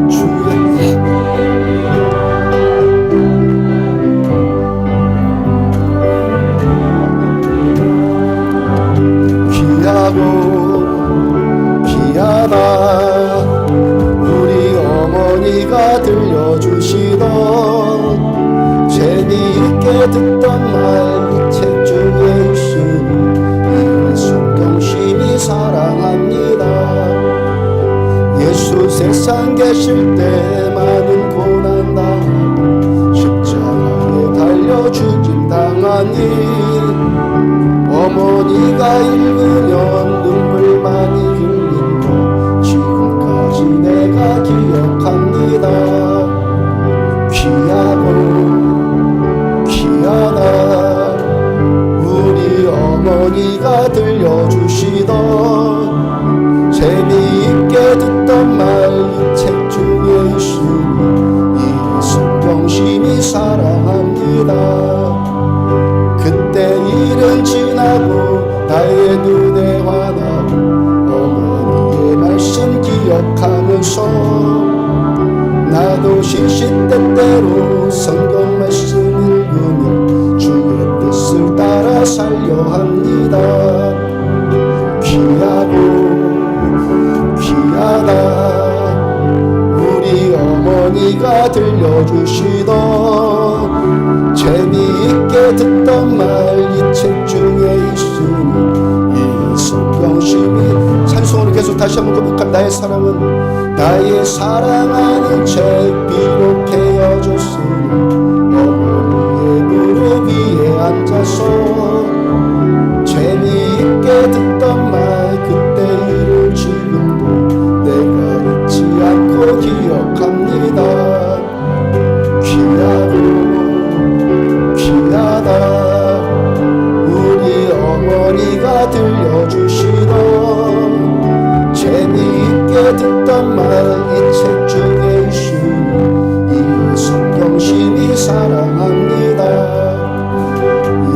주의 귀하고 귀하다 우리 어머니가 들려주시던 재미있게 듣던 말 이 책 중에 있으니 이 성경심이 사랑합니다. 예수 세상 계실 때 많은 고난 당하고 십자가에 달려 죽임 당하니 어머니가 읽으면 눈물 많이 흘린 거 지금까지 내가 기억합니다. 귀하고 귀하다 우리 어머니가 들려주시던 재미있게 듣던 말 이 책 기억합니다. 그때 일은 지나고 나의 눈에 환하고 어머니의 말씀 기억하면서 나도 시시때때로 성경 말씀 읽으며 주의 뜻을 따라 살려 합니다. 귀하고 귀하다 우리 어머니가 들려주시던 재미있게 듣던 말 이 책 중에 있으니 이 성경심이 찬송으로 계속 다시 한번 고백한 나의 사랑하는 책 비록 헤어졌으니 어머니의 무릎 위에 앉아서 재미있게 듣던 말 그때 일을 지금도 내가 잊지 않고 기억합니다. 귀하고 귀하다 우리 어머니가 들려주시던 재미있게 듣던 말 이 책 중에 있으니 이 성경심이 사랑합니다.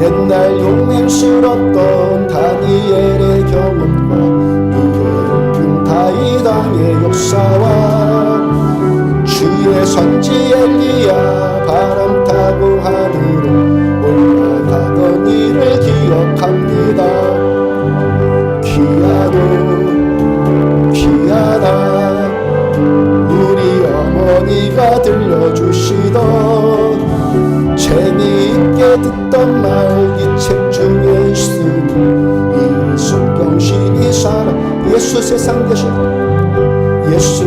옛날 용맹스럽던 다니엘의 경험과 유대인 다윗왕의 역사와 주의 선지 엘리야 바람 타고 하늘로 올라가던 일을 기억합니다. 귀하고 귀하다 우리 어머니가 들려주시던 재미있게 듣던 말 이 책 중에 있으니 이 성경신이 살아 예수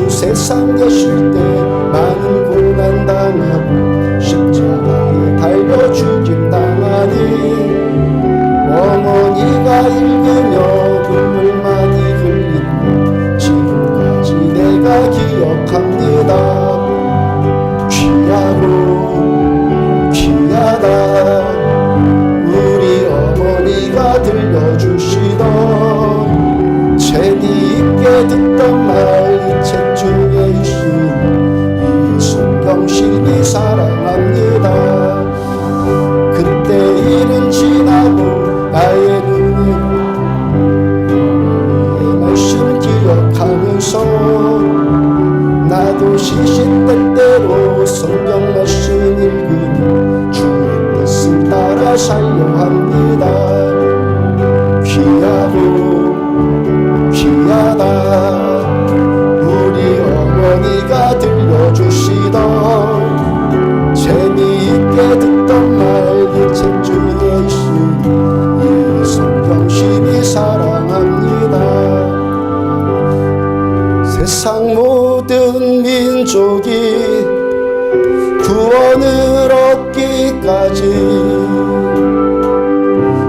세상 계실 때 많은 고난 당하고 십자가에 달려 죽임 당하니 어머니가 읽으며 눈물 많이 흘리고 지금까지 내가 기억합니다. 귀하고 귀하다 우리 어머니가 들려주시던 재미있게 듣던 말 이 책 중에 있으니 이 성경신이 사랑합니다. 그때 일은 지나고 나의 눈에 말씀 기억하면서 나도 시시때때로 성경 말씀 읽으며 주의 뜻을 따라 살려 합니다. 귀하고 귀하다 우리 어머니가 들려주시던 재미있게 듣던 말 이 책 중에 있으니 이 성경심이 사랑합니다. 세상 모든 민족이 구원을 얻기까지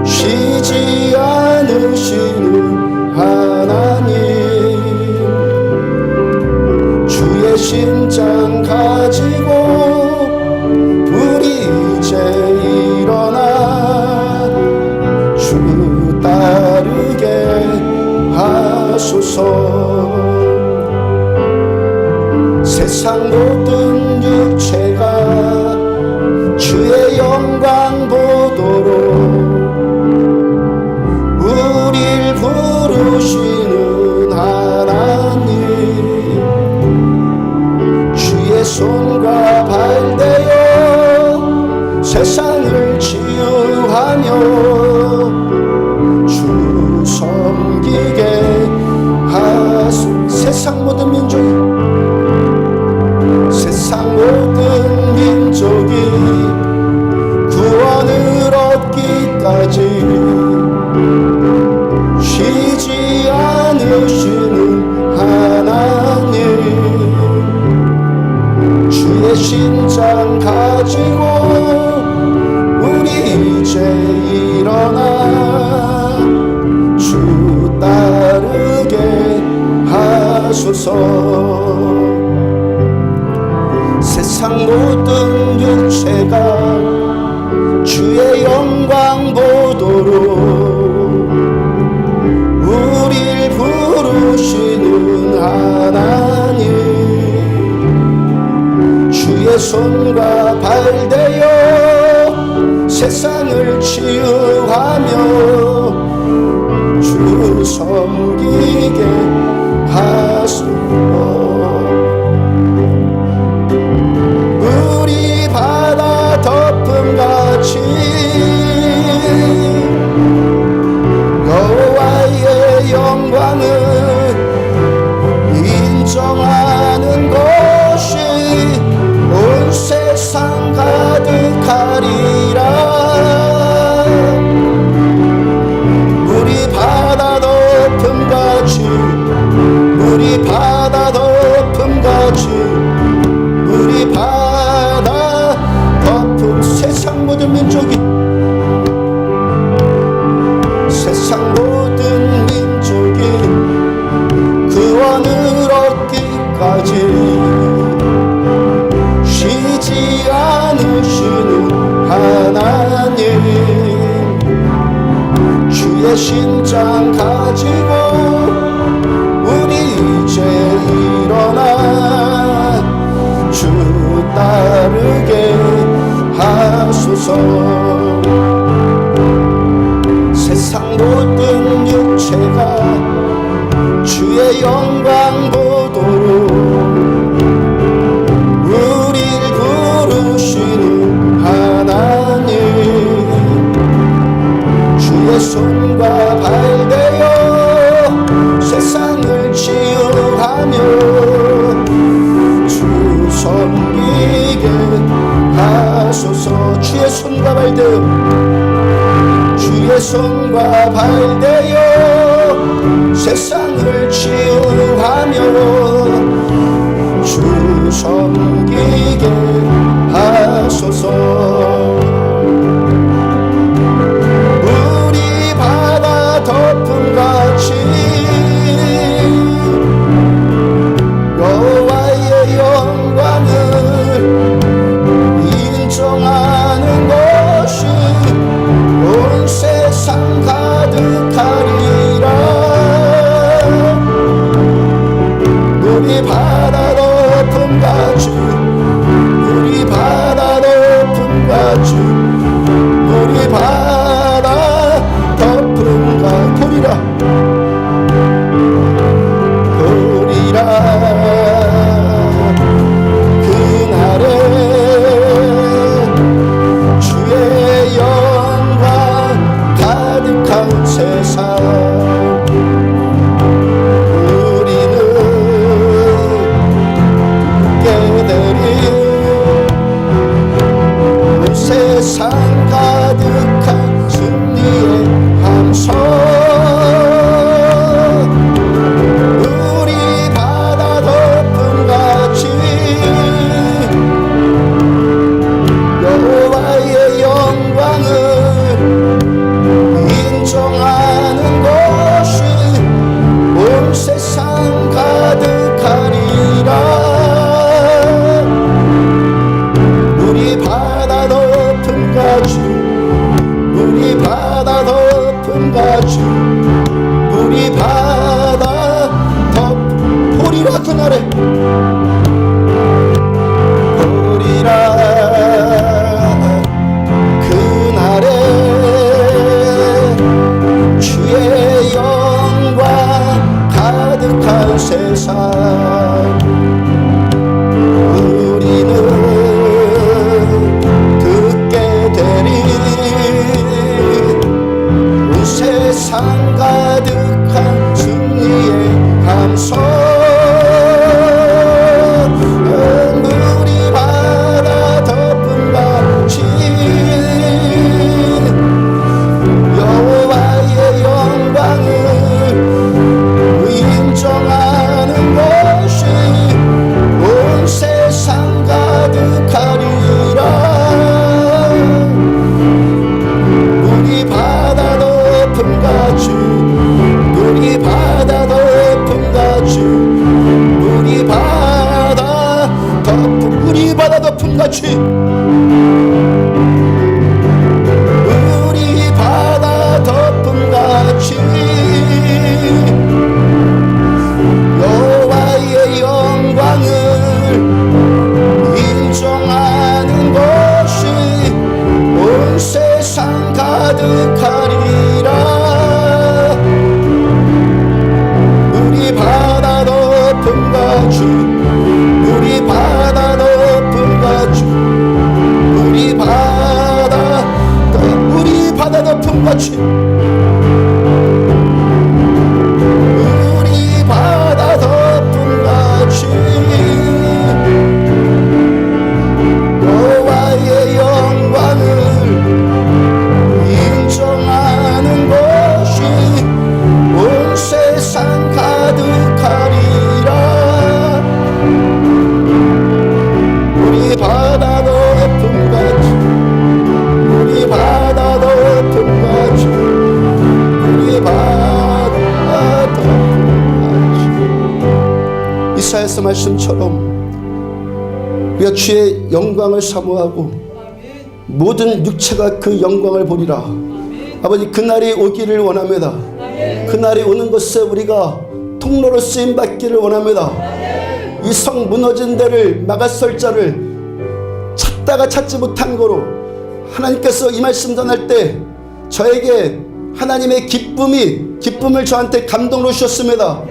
쉬지 않으시는 하나님 주의 심장 가지고 우리 이제 일어나 주 따르게 하소서. 세상 모든 육체가 주의 영광 보도록 우릴 부르시는 하나님 주의 손과 발대어 세상을 치유하며 주 섬기게 하소서. 세상 모든 민족이 구원을 얻기까지 쉬지 않으시는 하나님 주의 심장 가지고 우리 이제 일어나 주 따르게 하소서. 세상 모든 육체가 주의 영광 보도록 우릴 부르시는 하나님 주의 손과 발대어 세상을 치유하며 주 섬기게 하소서. 물이 바다 덮음같이 여호와의 영광을 인정하는 것이 온 세상 가득하리라. 물이 바다 덮음같이 물이 바다 덮음같이 물이 바다 덮음. 세상 모든 민족이 세상 모든 민족이 구원을 얻기까지 쉬지 않으시는 하나님, 주의 신장 가지고 우리 이제 일어나 주 따르게 하소서. 세상 모든 육체가 주의 영광 보도록 우릴 부르시는 하나님, 주의 손과 발 되어 세상을 치유하며 주 섬기게 하소서. 주의 손과 발 되어 주의 손과 발 되어 세상을 치유하며 주 섬기게 하소서. 물이 바다 덮음같이 여호와의 영광을 인정하는 것이 온 세상 가득하리라. 물이 바다 덮음같이 물이 바다 덮음같이 물이 바다 덮음같이 보리라 보리라. 그날에 주의 영광 가득한 세상 우리는 깨달이 온 세상 가득한 승리의 함성. 우리 바다 덮음같이 여호와의 영광을 인정하는 것이 온 세상 가득하리라. 물이 바다 덮음같이 물이 바다 덮음같이 물이 바다 보리라. 그날에 보리라. 그날에 주의 영광 가득한 세상 우리는 듣게 되리. 온 세상 가득한 승리의 함성. 물이 바다 덮음같이 여호와의 영광을 인정하는 것이 온 세상 가득하리라. 물이 바다 덮음같이 물이 바다 덮음같이 물이 바다 덮음 물이 바다 덮음같이 물이 바다 덮음같이 여호와의 영광을 인정하는 것이 온 세상 바다 높은 가지 우리 바다 높은 가지 우리 바다 높은 가지 이사야서 말씀처럼 우리가 주의 영광을 사모하고 모든 육체가 그 영광을 보리라. 아버지 그날이 오기를 원합니다. 그날이 오는 것에 우리가 통로로 쓰임받기를 원합니다. 이 성 무너진 데를 막아설 자를 찾다가 찾지 못한 거로 하나님께서 이 말씀 전할 때 저에게 하나님의 기쁨을 저한테 감동으로 주셨습니다.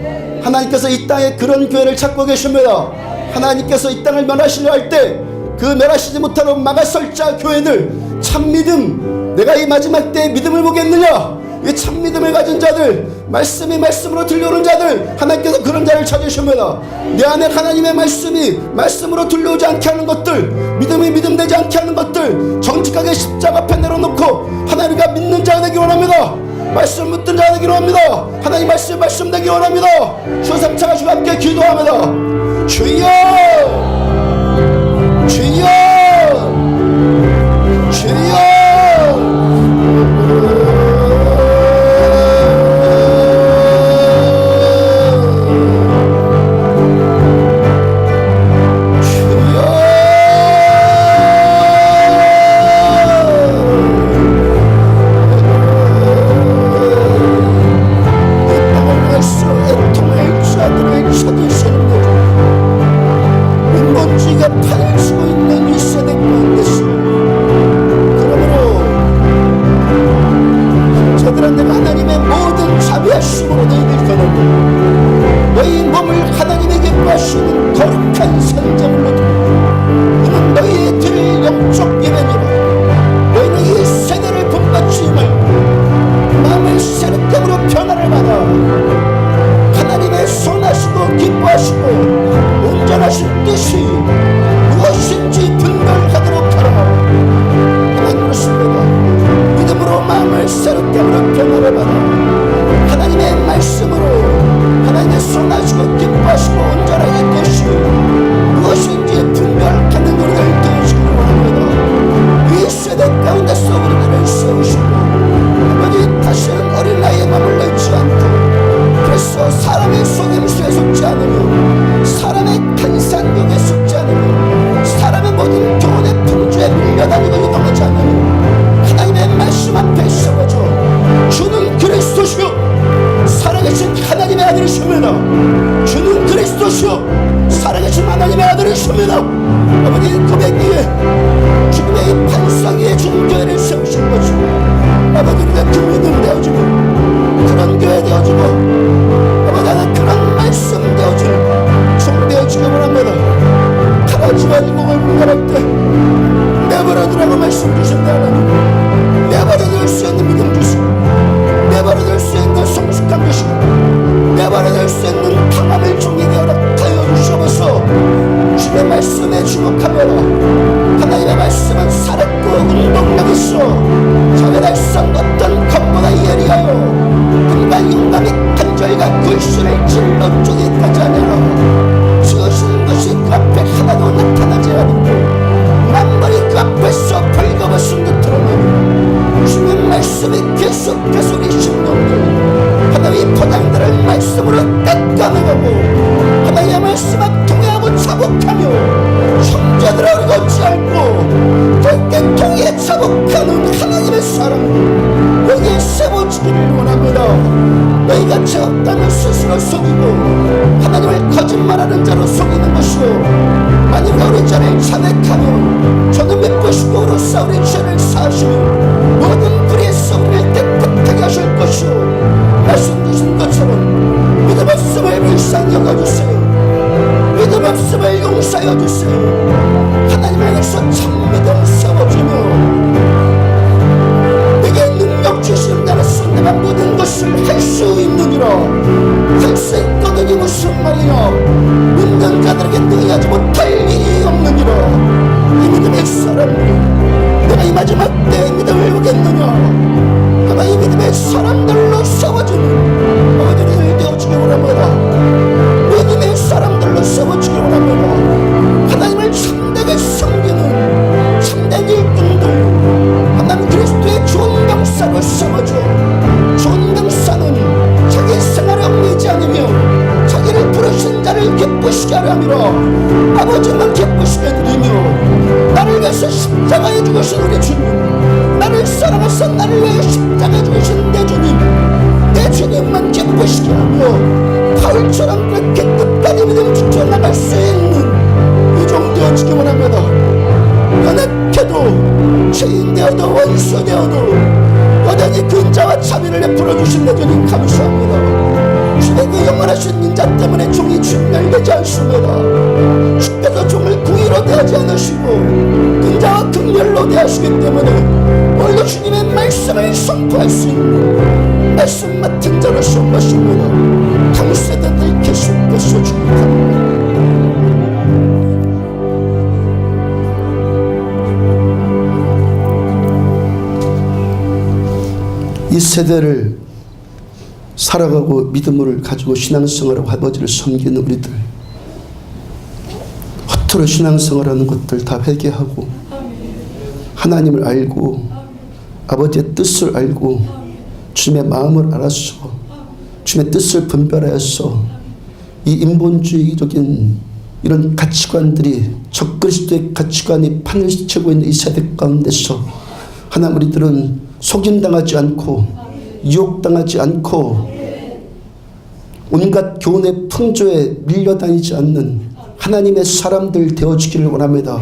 하나님께서 이 땅에 그런 교회를 찾고 계십니다. 하나님께서 이 땅을 멸하시려 할 때 그 멸하시지 못하러 막아설 자 교회들 참믿음, 내가 이 마지막 때에 믿음을 보겠느냐, 이 참믿음을 가진 자들, 말씀이 말씀으로 들려오는 자들, 하나님께서 그런 자를 찾으십니다. 내 안에 하나님의 말씀이 말씀으로 들려오지 않게 하는 것들, 믿음이 믿음되지 않게 하는 것들 정직하게 십자가 앞에 내려놓고 하나님과 믿는 자가 되기 원합니다. 말씀 묻는 자가 되기 원합니다. 하나님 말씀 되기 원합니다. 주 3차 가지고 함께 기도합니다. 주여 주여 주여 하나님을 참되게 섬기 위해서 십자가에 죽으신 우리 주님, 나를 사랑하사 나를 위해 십자가에 죽으신 내 주님, 내 주님만 기쁘시게 하며 바울처럼 그렇게 끝까지 믿음 지켜나갈 수 있는 요정 되어지기 원합니다. 연약해도 죄인 되어도 원수 되어도 여전히 근자와 자비를 베풀어 주신 내 주님 감사합니다. 주의 그 영원하신 인자 때문에 종이 진멸되지 않습니다. 주께서 종을 궁의로 대하지 않으시고 근자와 긍휼로 대하시기 때문에 오늘도 주님의 말씀을 선포할 수 있는 말씀 맡은 자로서 것입니다. 당세대들 계속해서 축복합니다. 이 세대를 살아가고 믿음을 가지고 신앙생활하고 아버지를 섬기는 우리들, 허투루 신앙생활하는 것들 다 회개하고 하나님을 알고 아버지의 뜻을 알고 주님의 마음을 알아서 주님의 뜻을 분별하여서 이 인본주의적인 이런 가치관들이 적그리스도의 가치관이 판을 치고 있는 이 세대 가운데서 하나님 우리들은 속임당하지 않고 유혹당하지 않고 온갖 교훈의 풍조에 밀려다니지 않는 하나님의 사람들 되어주기를 원합니다.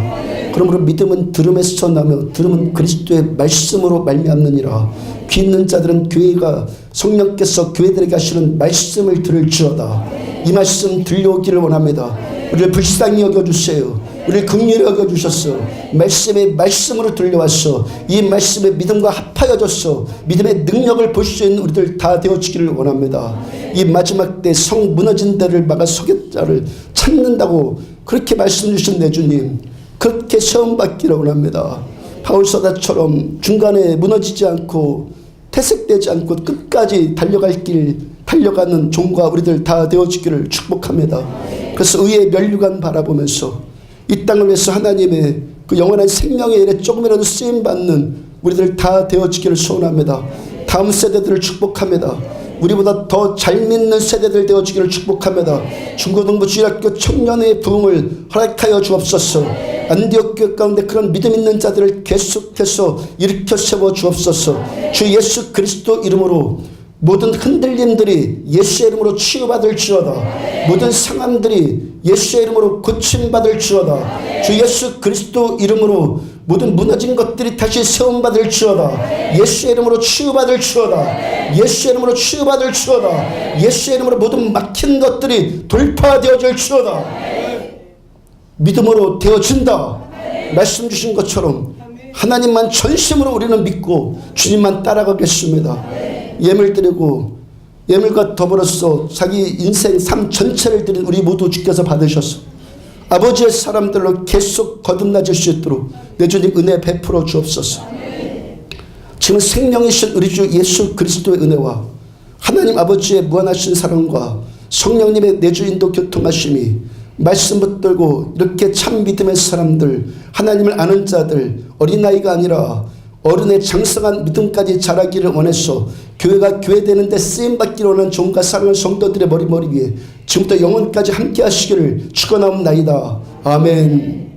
그러므로 믿음은 들음에서 나며 들음은 그리스도의 말씀으로 말미암느니라. 귀 있는 자들은 교회가 성령께서 교회들에게 하시는 말씀을 들을지어다. 이 말씀 들려오기를 원합니다. 우리를 불쌍히 여겨주세요. 우리를 긍휼히 여겨주셨어. 말씀의 말씀으로 들려왔어. 이 말씀의 믿음과 합하여졌어. 믿음의 능력을 볼 수 있는 우리들 다 되어지기를 원합니다. 이 마지막 때 성 무너진 데를 막아 서게 자를 찾는다고 그렇게 말씀 주신 내 주님, 그렇게 시험받기를 원합니다. 바울서다처럼 중간에 무너지지 않고 퇴색되지 않고 끝까지 달려갈 길 달려가는 종과 우리들 다 되어지기를 축복합니다. 그래서 의의 면류관 바라보면서 이 땅을 위해서 하나님의 그 영원한 생명의 일에 조금이라도 쓰임받는 우리들 다 되어지기를 소원합니다. 다음 세대들을 축복합니다. 우리보다 더 잘 믿는 세대들 되어지기를 축복합니다. 중고등부 주일학교 청년의 부흥을 허락하여 주옵소서. 안디옥 교회 가운데 그런 믿음 있는 자들을 계속해서 일으켜 세워 주옵소서. 주 예수 그리스도 이름으로 모든 흔들림들이 예수의 이름으로 치유받을지어다. 모든 상함들이 예수의 이름으로 고침받을지어다. 주 예수 그리스도 이름으로 모든 무너진 것들이 다시 세움받을지어다. 예수의 이름으로 치유받을지어다. 예수의 이름으로 치유받을지어다. 예수의 이름으로 모든 막힌 것들이 돌파되어질지어다. 믿음으로 되어진다. 말씀 주신 것처럼 하나님만 전심으로 우리는 믿고 주님만 따라가겠습니다. 예물 드리고 예물과 더불어서 자기 인생 삶 전체를 드린 우리 모두 주께서 받으셔서 아버지의 사람들로 계속 거듭나질 수 있도록 내 주님 은혜 베풀어 주옵소서. 지금 생명이신 우리 주 예수 그리스도의 은혜와 하나님 아버지의 무한하신 사랑과 성령님의 내주 인도 교통하심이 말씀 붙들고 이렇게 참 믿음의 사람들, 하나님을 아는 자들, 어린아이가 아니라 어른의 장성한 믿음까지 자라기를 원해서 교회가 교회되는데 쓰임받기를 원하는 종과 사랑하는 성도들의 머리 위에 지금부터 영원까지 함께 하시기를 축원하옵나이다. 아멘.